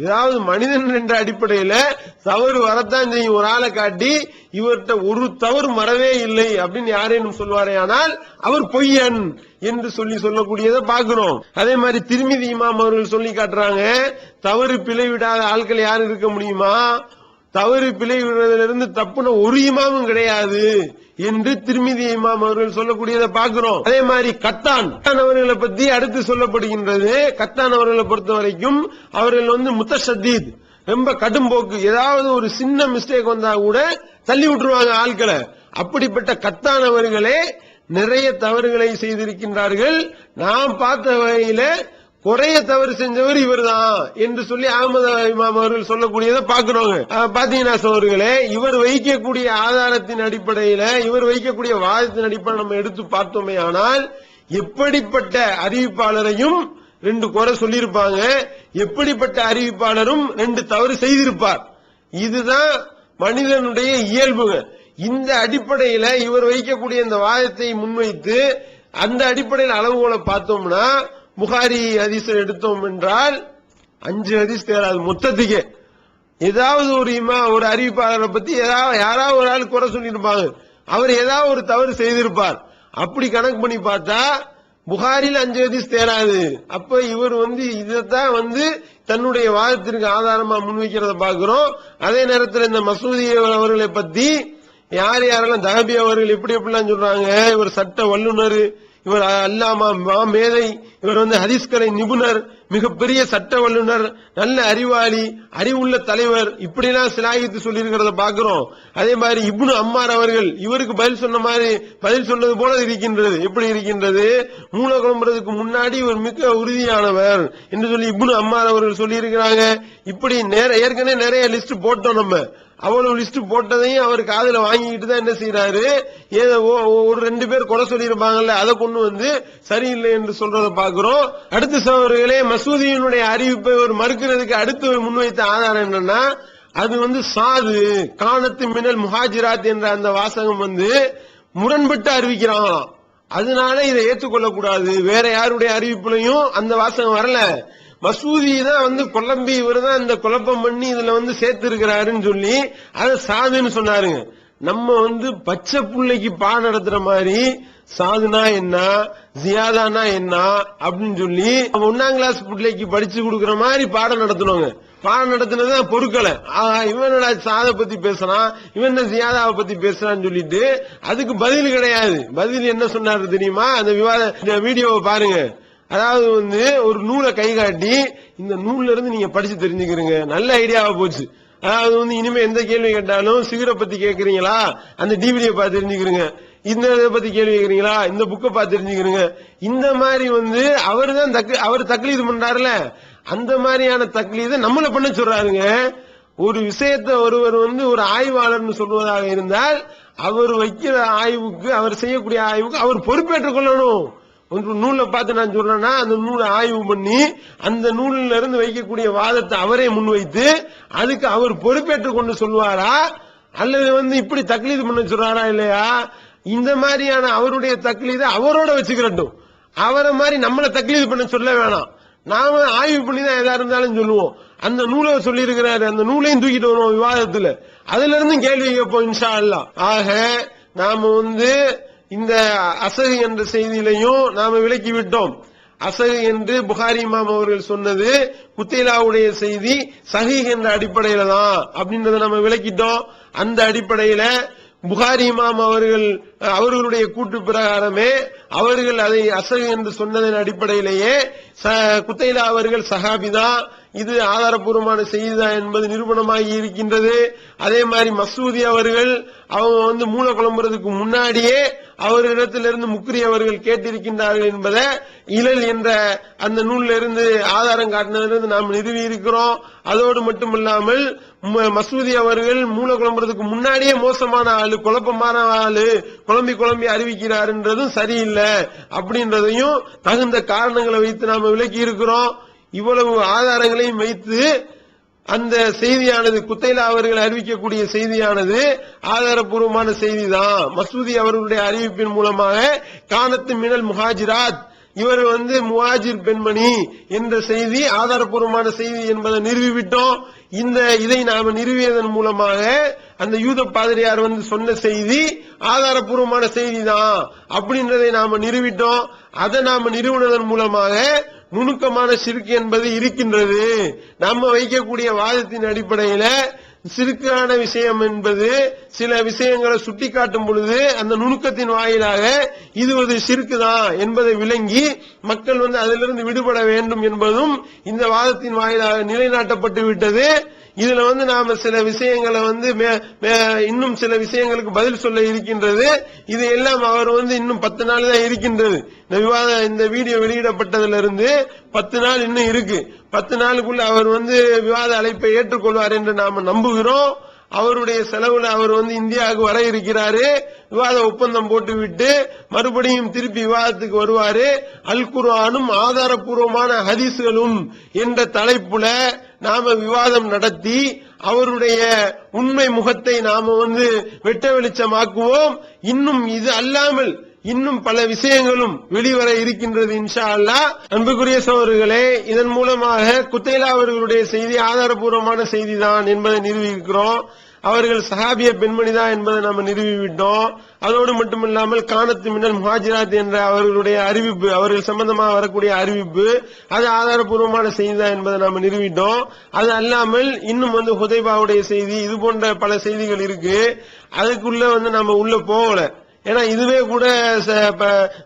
ஏதாவது மனிதன் என்ற அடிப்படையில தவறு வரத்தான் செய்யும். ஒரு ஆளை காட்டி இவர்கிட்ட ஒரு தவறு வரவே இல்லை அப்படின்னு யாரேனும் சொல்வாரே, ஆனால் அவர் பொய்யன் என்று சொல்லக்கூடியதை பார்க்கிறோம். அதே மாதிரி திர்மிதி இமாம் அவர்கள் சொல்லி காட்டுறாங்க, தவறு பிழை விடாத ஆட்கள் யாரும் இருக்க முடியுமா? தவறு பிழை விடுறதிலிருந்து தப்புன ஒரு இமாமும் கிடையாது என்று திர்மிதி இமாம் அவர்கள் சொல்லக்கூடியதை பார்க்கிறோம். அதே மாதிரி கத்தான் அவர்களை பத்தி அடுத்து சொல்லப்படுகின்றது. கத்தான் அவர்களை பொறுத்த வரைக்கும் அவர்கள் முத்தஷத்தீத், ரொம்ப கடும்போக்கு, ஏதாவது ஒரு சின்ன மிஸ்டேக் வந்தா கூட தள்ளி விட்டுருவாங்க ஆட்களை. அப்படிப்பட்ட கத்தான் அவர்களே நிறைய தவறுகளை செய்திருக்கின்றார்கள். நாம் பார்த்த வகையில குறைய தவறு செஞ்சவர் இவர் தான் என்று சொல்லி அஹ்மது இமாம் அவர்கள் சொல்லக்கூடியதை பார்க்கிறோங்க. பாத்தீங்கன்னா சோர்களே, இவர் வைக்கக்கூடிய ஆதாரத்தின் அடிப்படையில, இவர் வைக்கக்கூடிய வாதத்தின் அடிப்படையில் நம்ம எடுத்து பார்த்தோமே ஆனால், எப்படிப்பட்ட அறிவிப்பாளரையும் ரெண்டு குறை சொல்லியிருப்பாங்க, எப்படிப்பட்ட அறிவிப்பாளரும் ரெண்டு தவறு செய்திருப்பார். இதுதான் மனிதனுடைய இயல்புங்க. இந்த அடிப்படையில இவர் வைக்கக்கூடிய இந்த வாதத்தை முன்வைத்து அந்த அடிப்படையில் அளவுகோலை பார்த்தோம்னா, புகாரி ஹதீஸ் எடுத்தோம் என்றால் 5 ஹதீஸ் தேராது மொத்தத்துக்கே. ஏதாவது ஒரு அறிவிப்பாளரை பத்தி யாராவது ஒரு ஆள் குறை சொல்லியிருப்பாங்க, அவர் ஏதாவது ஒரு தவறு செய்திருப்பார். அப்படி கணக்கு பண்ணி பார்த்தா புகாரில் 5 ஹதீஸ் தேராது. அப்ப இவர் இதைத்தான் தன்னுடைய வாதத்திற்கு ஆதாரமா முன்வைக்கிறத பார்க்கிறோம். அதே நேரத்தில் இந்த மசூதி அவர்களை பத்தி யாரெல்லாம் தஹபி அவர்கள் எப்படிலாம் சொல்றாங்க, இவர் சட்ட வல்லுநர், இவர் அல்லாமா மேதை, இவர் ஹதீஸ்கலை நிபுணர், மிகப்பெரிய சட்ட வல்லுநர், நல்ல அறிவாளி, அறிவுள்ள தலைவர், இப்படிலாம் சிலாகித்து சொல்லி இருக்கிறத பாக்கிறோம். அதே மாதிரி இப்னு அம்மார் அவர்கள் இவருக்கு பதில் சொன்னது போல இருக்கின்றது. எப்படி இருக்கின்றது? மூளை குழம்புறதுக்கு முன்னாடி இவர் மிக உறுதியானவர் என்று சொல்லி இப்னு அம்மார் அவர்கள் சொல்லி இருக்கிறாங்க. இப்படி ஏற்கனவே நிறைய லிஸ்ட் போட்டோம். நம்ம அவ்வளவு லிஸ்ட் போட்டதையும் அவர் காதுல வாங்கிட்டு தான் என்ன செய்யறாரு, ஏதோ ஒரு 2 பேர் கொலை சொல்லியிருப்பாங்கல்ல, அதை கொண்டு சரியில்லை என்று சொல்றதை பாக்குறோம். அடுத்த சகோதரர்களே, மசூதியினுடைய அறிவிப்பை ஒரு மறுக்கிறதுக்கு அடுத்து முன்வைத்த ஆதாரம் என்னன்னா, அது சாது கானத்து மினல் முஹாஜிராத் என்ற அந்த வாசகம் முரண்பட்டு அறிவிக்கிறாங்களாம். அதனால இதை ஏற்றுக்கொள்ளக்கூடாது. வேற யாருடைய அறிவிப்புலையும் அந்த வாசகம் வரல. மசூதி தான் குழம்பி இவர் தான் இந்த குழப்பம் பண்ணி இதுல சேர்த்து இருக்கிறாருன்னு சொல்லி அதை சாதுன்னு சொன்னாருங்க. நம்ம பச்சை புள்ளைக்கு பாடம் நடத்துற மாதிரி சாதுனா என்ன, ஜியாதானா என்ன அப்படின்னு சொல்லி 1ஆம் கிளாஸ் பிள்ளைக்கு படிச்சு கொடுக்கற மாதிரி பாடம் நடத்தணுங்க. பாடம் நடத்தினதான் பொருட்களை, இவனோட சாதை பத்தி பேசுறான், இவன் ஜியாதாவை பத்தி பேசுறான்னு சொல்லிட்டு அதுக்கு பதில் கிடையாது. பதில் என்ன சொன்னாரு தெரியுமா? அந்த வீடியோவை பாருங்க. அதாவது ஒரு நூலை கை காட்டி இந்த நூல்ல இருந்து நீங்க படிச்சு தெரிஞ்சுக்கிறீங்க, நல்ல ஐடியாவா போச்சு. அதாவது இனிமே எந்த கேள்வி கேட்டாலும் சிகரை பத்தி கேட்கறீங்களா, அந்த டிவிடியை பார்த்து தெரிஞ்சுக்கிறீங்க. இந்த இதை பத்தி கேள்வி கேட்கறீங்களா, இந்த புக்கை பார்த்து தெரிஞ்சுக்கிறீங்க. இந்த மாதிரி அவரு தான் அவர் தக்லீது பண்றாருல, அந்த மாதிரியான தக்லீதை நம்மள பண்ண சொல்றாருங்க. ஒரு விஷயத்தை ஒருவர் ஒரு ஆய்வாளர்னு சொல்வதாக இருந்தால் அவர் வைக்கிற ஆய்வுக்கு, அவர் செய்யக்கூடிய ஆய்வுக்கு அவர் பொறுப்பேற்றுக் கொள்ளணும். ஒரு நூலை பார்த்து நான் சொல்றேன்னா அந்த நூலை ஆய்வு பண்ணி அந்த நூலில் இருந்து வைக்கக்கூடிய வாதத்தை அவரே முன்வைத்து அதுக்கு அவர் பொறுப்பேற்றுக் கொண்டு சொல்வாரா, அல்லது இப்படி தக்லீது பண்ண சொல்றாரா இல்லையா? இந்த மாதிரியான அவருடைய தக்லீதை அவரோட வச்சுக்கிறட்டும், அவரை மாதிரி நம்மள தக்லீது பண்ண சொல்ல வேணாம். நாம ஆய்வு பண்ணி தான் எதா இருந்தாலும் சொல்லுவோம். அந்த நூலை சொல்லி இருக்கிறாரு, அந்த நூலையும் தூக்கிட்டு வருவோம் விவாதத்துல, அதுல இருந்து கேள்வி கேட்போம் இன்ஷா அல்லாஹ். ஆக நாம இந்த அசகு என்ற செய்தியிலையும் நாம விலக்கி விட்டோம். அசகு என்று புகாரி இமாம் அவர்கள் சொன்னது குத்தைலாவுடைய செய்தி சஹீஹ் என்ற அடிப்படையில தான் அப்படின்றத நம்ம விலக்கிட்டோம். அந்த அடிப்படையில புகாரி இமாம் அவர்களுடைய கூட்டு பிரகாரமே அவர்கள் அதை அசகு என்று சொன்னதன் அடிப்படையிலேயே குத்தைலா அவர்கள் சஹாபிதான், இது ஆதாரப்பூர்வமான செய்திதான் என்பது நிரூபணமாகி இருக்கின்றது. அதே மாதிரி மசூதி அவர்கள் அவங்க மூல குழம்புறதுக்கு முன்னாடியே அவர்களிடத்திலிருந்து முக்ரி அவர்கள் கேட்டிருக்கின்றார்கள் என்பதை இலல் என்ற அந்த நூல்ல இருந்து ஆதாரம் காட்டினதிலிருந்து நாம் நிறுவி இருக்கிறோம். அதோடு மட்டுமல்லாமல் மசூதி அவர்கள் மூல குழம்புறதுக்கு முன்னாடியே மோசமான ஆளு, குழப்பமான ஆளு, குழம்பி அறிவிக்கிறார் என்றதும் சரியில்லை அப்படின்றதையும் தகுந்த காரணங்களை வைத்து நாம விலக்கி இருக்கிறோம். இவ்வளவு ஆதாரங்களையும் வைத்து அந்த செய்தியானது குத்தைலா அவர்கள் அறிவிக்கக்கூடிய செய்தியானது ஆதாரப்பூர்வமான செய்திதான். மசூதி அவர்களுடைய அறிவிப்பின் மூலமாக கானத்து மினல் முஹாஜிராத், இவர் முஹாஜிர் பெண்மணி என்ற செய்தி ஆதாரப்பூர்வமான செய்தி என்பதை நிறுவிவிட்டோம். இதை நாம நிறுவியதன் மூலமாக அந்த யூத பாதிரியார் சொன்ன செய்தி ஆதாரப்பூர்வமான செய்தி தான் அப்படின்றதை நாம நிறுவிட்டோம். அதை நாம நிறுவனதன் மூலமாக நுணுக்கமான சிறுக்கு என்பது இருக்கின்றது. நம்ம வைக்கக்கூடிய வாதத்தின் அடிப்படையில சிறுக்கான விஷயம் என்பது சில விஷயங்களை சுட்டிக்காட்டும் பொழுது அந்த நுணுக்கத்தின் வாயிலாக இது ஒரு சிறுக்குதான் என்பதை விளங்கி மக்கள் அதிலிருந்து விடுபட வேண்டும் என்பதும் இந்த வாதத்தின் வாயிலாக நிலைநாட்டப்பட்டு விட்டது. இதுல நாம சில விஷயங்களை இன்னும் சில விஷயங்களுக்கு பதில் சொல்ல இருக்கின்றது. இது எல்லாம் அவர் இன்னும் 10 நாள் தான் இருக்கின்றது. இந்த வீடியோ வெளியிடப்பட்டதுல இருந்து 10 நாள் இன்னும் இருக்கு. 10 நாளுக்குள்ள அவர் விவாத அழைப்பை ஏற்றுக்கொள்வார் என்று நாம நம்புகிறோம். அவருடைய செலவுல அவர் இந்தியாவுக்கு வர இருக்கிறாரு. விவாத ஒப்பந்தம் போட்டுவிட்டு மறுபடியும் திருப்பி விவாதத்துக்கு வருவாரு. அல் குர்ஆனும் ஆதாரப்பூர்வமான ஹதீஸ்களும் என்ற தலைப்புல நாம விவாதம் நடத்தி அவருடைய உண்மை முகத்தை நாம வெட்ட வெளிச்சமாக்குவோம். இன்னும் இது அல்லாமல் இன்னும் பல விஷயங்களும் வெளிவர இருக்கின்றது இன்ஷா அல்லாஹ். அன்புக்குரிய சகோதரர்களே, இதன் மூலமாக குத்தைலா அவர்களுடைய செய்தி ஆதாரப்பூர்வமான செய்திதான் என்பதை நிரூபிக்கிறோம். அவர்கள் சஹாபிய பெண்மணிதான் என்பதை நாம் நிறுவிவிட்டோம். அதோடு மட்டுமில்லாமல் கானத்து மினல் முஹாஜிராத் என்ற அவர்களுடைய அறிவிப்பு, அவர்கள் சம்பந்தமாக வரக்கூடிய அறிவிப்பு, அது ஆதாரப்பூர்வமான செய்திதான் என்பதை நாம் நிறுவிட்டோம். அது அல்லாமல் இன்னும் ஹுதைபாவுடைய செய்தி, இது போன்ற பல செய்திகள் இருக்கு. அதுக்குள்ள நம்ம உள்ள போகல. ஏன்னா இதுவே கூட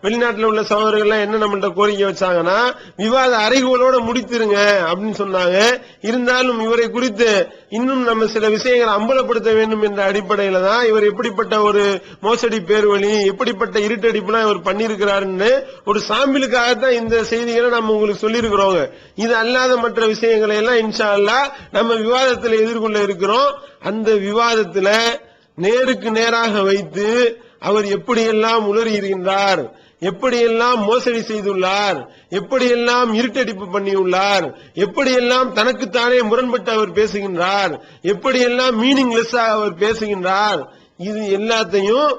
வெளிநாட்டில் உள்ள சகோதரர்கள் என்ன நம்மள்ட்ட கோரிக்கை வச்சாங்கன்னா, விவாத அறைகோலோட முடித்திருங்க அப்படின்னு சொன்னாங்க. இருந்தாலும் இவரை குறித்து இன்னும் நம்ம சில விஷயங்களை அம்பலப்படுத்த வேண்டும் என்ற அடிப்படையில தான் இவர் எப்படிப்பட்ட ஒரு மோசடி பேர்வழி, எப்படிப்பட்ட இருட்டடிப்புலாம் இவர் பண்ணிருக்கிறாருன்னு ஒரு சாம்பிளுக்காகத்தான் இந்த செய்திகளை நம்ம உங்களுக்கு சொல்லியிருக்கிறோங்க. இது அல்லாத மற்ற விஷயங்களை எல்லாம் இன்ஷா அல்லாஹ் நம்ம விவாதத்தில் எதிர்கொள்ள இருக்கிறோம். அந்த விவாதத்துல நேருக்கு நேராக வைத்து அவர் எப்படியெல்லாம் உளறி இருக்கின்றார், எப்படியெல்லாம் மோசடி செய்துள்ளார், எப்படியெல்லாம் இருட்டடிப்பு பண்ணியுள்ளார், எப்படியெல்லாம் தனக்குத்தானே முரண்பட்டு அவர் பேசுகின்றார், எப்படியெல்லாம் மீனிங்லெஸ்ஸாக அவர் பேசுகின்றார், இது எல்லாத்தையும்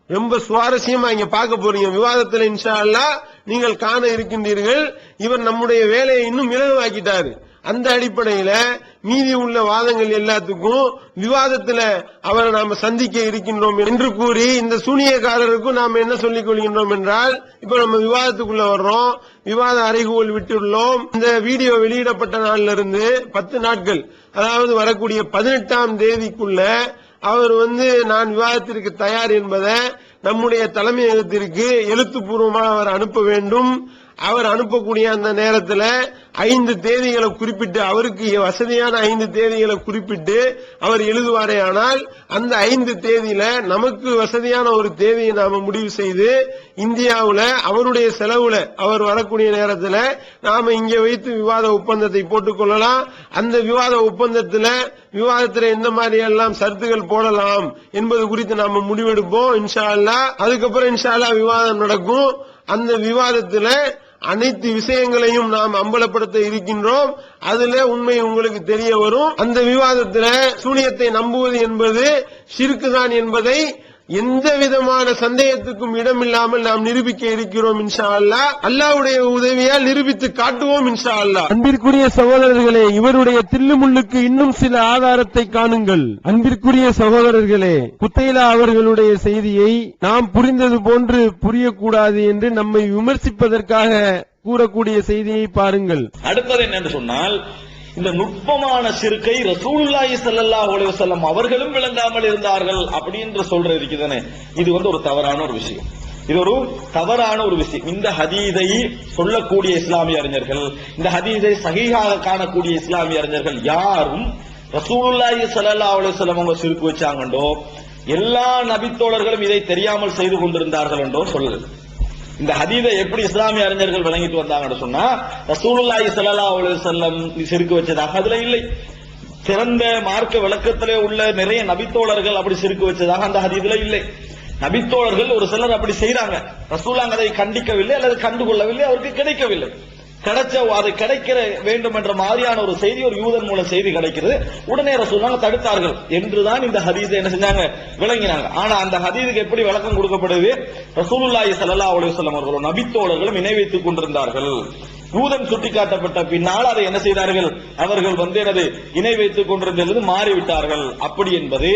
ரொம்ப சுவாரஸ்யமா இங்க பார்க்க போறீங்க. விவாதத்தில் இன்ஷா அல்லாஹ் நீங்கள் காண இருக்கின்றீர்கள். இவர் நம்முடைய வேலையை இன்னும் இலகுவாக்கிட்டாரு. அந்த அடிப்படையில மீதி உள்ள வாதங்கள் எல்லாத்துக்கும் விவாதத்துல அவரை நாம சந்திக்க இருக்கின்றோம் என்று கூறி இந்த சூனியக்காரருக்கும் நாம என்ன சொல்லிக் கொள்கின்றோம் என்றால், இப்ப நம்ம விவாதத்துக்குள்ள வர்றோம், விவாத அறைகூவல் விட்டுள்ளோம். இந்த வீடியோ வெளியிடப்பட்ட நாள்ல இருந்து 10 நாட்கள், அதாவது வரக்கூடிய 18ஆம் தேதிக்குள்ள அவர் நான் விவாதத்திற்கு தயார் என்பதை நம்முடைய தலைமையகத்திற்கு எழுத்துப்பூர்வமாக அவர் அனுப்ப வேண்டும். அவர் அனுப்பக்கூடிய அந்த நேரத்தில் 5 தேதிகளை குறிப்பிட்டு, அவருக்கு வசதியான 5 தேதிகளை குறிப்பிட்டு அவர் எழுதுவாரே, ஆனால் அந்த 5 தேதியில நமக்கு வசதியான ஒரு தேதியை நாம முடிவு செய்து இந்தியாவுல அவருடைய செலவுல அவர் வரக்கூடிய நேரத்தில் நாம இங்க வைத்து விவாத ஒப்பந்தத்தை போட்டுக் கொள்ளலாம். அந்த விவாத விவாதத்தில் எந்த மாதிரி எல்லாம் சர்த்துகள் போடலாம் என்பது குறித்து நாம முடிவெடுப்போம் இன்ஷா அல்லாஹ். அதுக்கப்புறம் இன்ஷா அல்லாஹ் விவாதம் நடக்கும். அந்த விவாதத்தில் அனைத்து விஷயங்களையும் நாம் அம்பலப்படுத்த இருக்கின்றோம். அதுல உண்மை உங்களுக்கு தெரிய வரும். அந்த விவாதத்தில் சூனியத்தை நம்புவது என்பது ஷிர்க் தான் என்பதை எந்த விதமான சந்தேகத்துக்கும் இடமில்லாமல் நாம் நிரூபிக்க இருக்கிறோம் இன்ஷா அல்லாஹ். அல்லாஹ்வுடைய உதவியால் நிரூபித்து காட்டுவோம் இன்ஷா அல்லாஹ். அன்பிற்குரிய சகோதரர்களே, இவருடைய தில்லுமுள்ளுக்கு இன்னும் சில ஆதாரத்தை காணுங்கள். அன்பிற்குரிய சகோதரர்களே, குத்தைலா அவர்களுடைய செய்தியை நாம் புரிந்தது போன்று புரியக்கூடாது என்று நம்மை விமர்சிப்பதற்காக கூறக்கூடிய செய்தியை பாருங்கள். அடுத்தது என்னன்னு சொன்னால், இந்த நுட்பமான ஷிர்கை ரசூலுல்லாஹி ஸல்லல்லாஹு அலைஹி வஸல்லம் அவர்களும் விளங்காமல் இருந்தார்கள் அப்படின்னு சொல்றது இருக்குதானே, இது ஒரு தவறான ஒரு விஷயம். இது ஒரு தவறான ஒரு விஷயம். இந்த ஹதீஸை சொல்லக்கூடிய இஸ்லாமிய அறிஞர்கள், இந்த ஹதீஸை சஹீஹாக காணக்கூடிய இஸ்லாமிய அறிஞர்கள் யாரும் ரசூலுல்லாஹி ஸல்லல்லாஹு அலைஹி வஸல்லம் அவங்க ஷிர்க் வச்சாங்கண்டோ, எல்லா நபித்தோழர்களும் இதை தெரியாமல் செய்து கொண்டிருந்தார்கள் என்றோ சொல்லுது. இந்த ஹதீஸை எப்படி இஸ்லாமிய அறிஞர்கள் விளங்கிட்டு வந்தாங்கன்னு சொன்னா, ரசூலுல்லாஹி ஸல்லல்லாஹு அலைஹி வஸல்லம் ஷிர்க் வச்சதாக அதுல இல்லை. சிறந்த மார்க்க விளக்கத்திலே உள்ள நிறைய நபித்தோழர்கள் அப்படி ஷிர்க் வச்சதாக அந்த ஹதீஸ்ல இல்லை. நபித்தோழர்கள் ஒரு சிலர் அப்படி செய்றாங்க, ரசூலுல்லாஹ் அதை கண்டிக்கவில்லை அல்லது கண்டுகொள்ளவில்லை, அவருக்கு கிடைக்கவில்லை. அது கிடைக்கிற வேண்டும் என்ற மாதிரியான ஒரு செய்தி ஒரு யூதன் மூலம் செய்தி கிடைக்கிறது, உடனே ரசூலுல்லாஹ் தடுத்தார்கள் என்றுதான் இந்த ஹதீஸை என்ன செஞ்சாங்க, விளங்கினாங்க. ஆனா அந்த ஹதீஸுக்கு எப்படி விளக்கம் கொடுக்கப்படுது, ரசூலுல்லாஹி ஸல்லல்லாஹு அலைஹி வஸல்லம் அவர்களும் நபித்தோழர்களும் இணை வைத்துக் கொண்டிருந்தார்கள். யூதன் சுட்டிக்காட்டப்பட்ட பின்னால் அதை என்ன செய்தார்கள், அவர்கள் எனது இணை வைத்துக் கொண்டிருந்தது மாறிவிட்டார்கள். அப்படி என்பது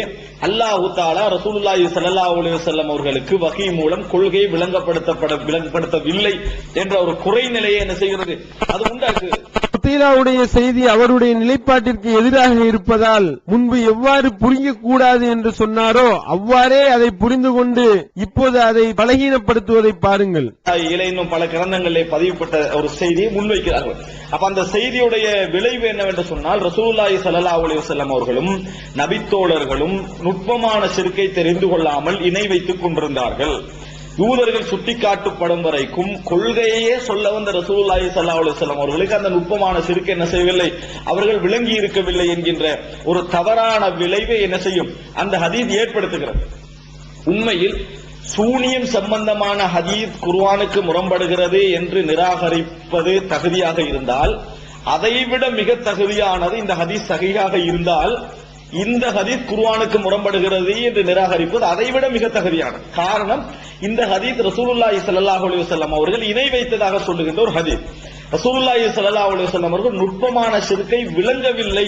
அல்லாஹ் தஆலா ரசூலுல்லாஹி ஸல்லல்லாஹு அலைஹி வஸல்லம் அவர்களுக்கு வஹி மூலம் கொள்கை விளங்கப்படுத்தவில்லை என்ற ஒரு குறைநிலையை என்ன செய்கிறது, அது உண்டாக்கு. குத்தைலாவுடைய செய்தி அவருடைய நிலைப்பாட்டிற்கு எதிராக இருப்பதால் முன்பு எவ்வாறு புரியக்கூடாது என்று சொன்னாரோ அவ்வாறே அதை புரிந்து கொண்டு இப்போது அதை பலகீனப்படுத்துவதை பாருங்கள். இன்னும் பல கிரந்தங்களிலே பதிவுப்பட்ட ஒரு செய்தியை முன்வைக்கிறார்கள். அப்ப அந்த செய்தியுடைய விளைவு என்னவென்று சொன்னால், ரசூலுல்லாஹி ஸல்லல்லாஹு அலைஹி வஸல்லம் அவர்களும் நபித்தோழர்களும் நுட்பமான ஷிர்கை தெரிந்து கொள்ளாமல் இணை வைத்துக் கொண்டிருந்தார்கள். யூதர்கள் சுட்டிக்காட்டப்படும் வரைக்கும் கொள்கையே சொல்ல வந்த ரசூலுல்லாஹி ஸல்லல்லாஹு அலைஹி வஸல்லம் அவர்களுக்கு அந்த நுட்பமான ஷிர்க் என்ன செய்யவில்லை, அவர்கள் விளங்கி இருக்கவில்லை என்கின்ற ஒரு தவறான விளைவை என்ன செய்யும் அந்த ஹதீஸ் ஏற்படுத்துகிறது. உண்மையில் சூனியம் சம்பந்தமான ஹதீஸ் குர்ஆனுக்கு முரண்படுகிறது என்று நிராகரிப்பது தகுதியாக இருந்தால், அதைவிட மிக தகுதியானது இந்த ஹதீஸ் சஹீஹாக இருந்தால், இந்த ஹதீஸ் குர்ஆனுக்கு முரண்படுகிறது என்று நிராகரிப்பது அதைவிட மிக தகுதியானது. காரணம், இந்த ஹதீஸ் ரசூலுல்லாஹி ஸல்லல்லாஹு அலைஹி வஸல்லம் அவர்கள் இணை வைத்ததாக சொல்லுகின்ற ஒரு ஹதீஸ். ரசூலுல்லாஹி ஸல்லல்லாஹு அலைஹி வஸல்லம் அவர்கள் நுட்பமான ஷிர்கை விளங்கவில்லை,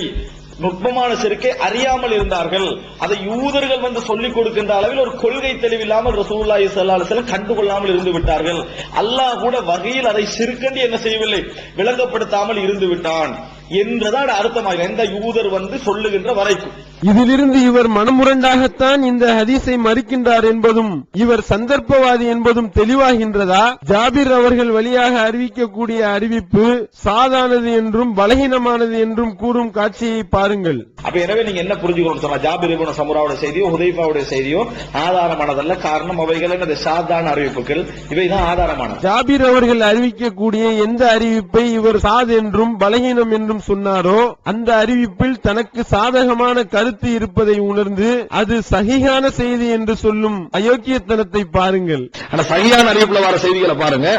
நுட்பமான ஷிர்கை அறியாமல் இருந்தார்கள். அதை யூதர்கள் சொல்லிக் கொடுக்கின்ற அளவில் ஒரு கொள்கை தெளிவில்லாமல் ரசூலுல்லாஹி ஸல்லல்லாஹு அலைஹி வஸல்லம் கண்டுகொள்ளாமல் இருந்து விட்டார்கள். அல்லாஹ் கூட வகையில் அதை ஷிர்க் என்ன செய்யவில்லை, விளங்கப்படுத்தாமல் இருந்து விட்டான் என்றுதான் அர்த்தமாக எந்த யூதர் சொல்லுகின்ற வரைக்கும். இதிலிருந்து இவர் மனமுரண்டாகத்தான் இந்த ஹதீஸை மறுக்கின்றார் என்பதும் இவர் சந்தர்ப்பவாதி என்பதும் தெளிவாகின்றதா? ஜாபிர் அவர்கள் வழியாக அறிவிக்கக்கூடிய அறிவிப்பு சாதானது என்றும் பலகீனமானது என்றும் கூறும் காட்சியை பாருங்கள். அப்ப எனவே நீங்க என்ன புரிஞ்சுக்கணும் சொன்னா, ஜாபிர் இப்னு சமுராவுடைய செய்தியோ ஹுதைஃபாவுடைய செய்தியோ ஆதாரமானதல்ல. காரணம், அவைகள் என்னது, சாதாரண அறிவிப்புகள், இவைதான் ஆதாரமானது. ஜாபிர் அவர்கள் அறிவிக்கக்கூடிய எந்த அறிவிப்பை இவர் சாத் என்றும் பலகீனம் என்றும் சொன்னாரோ அந்த அறிவிப்பில் தனக்கு சாதகமான கருத்து இருப்பதை உணர்ந்து அது சஹீஹான செய்தி என்று சொல்லும் அயோக்கியத்தனத்தை பாருங்கள். ஆனா சஹீஹான அறிவிப்புல வர செய்திகளை பாருங்க,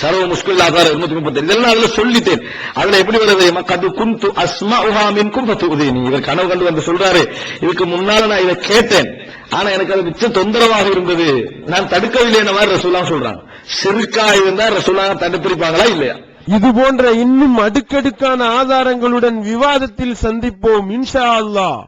சர்வ முஷ்கில் ஆதார் 230 இதெல்லாம் அதுல சொல்லிட்டேன். அதுல எப்படி வருது, கது குந்து அஸ்மஉஹா மின்கும் ஃபதுதீனி. இவர் கனவு கண்டு சொல்றாரு, இதுக்கு முன்னால நான் இதை கேட்டேன், ஆனா எனக்கு அது மிச்ச தொந்தரவாக இருந்தது, நான் தடுக்கவில்லை என்ற மாதிரி ரசூலுல்லாஹ் சொல்றாங்க. ஷிர்கா இருந்தா ரசூலுல்லாஹ் தடுத்திருப்பாங்களா இல்லையா? இது போன்ற இன்னும் அடுக்கடுக்கான ஆதாரங்களுடன் விவாதத்தில் சந்திப்போம் இன்ஷா அல்லாஹ்.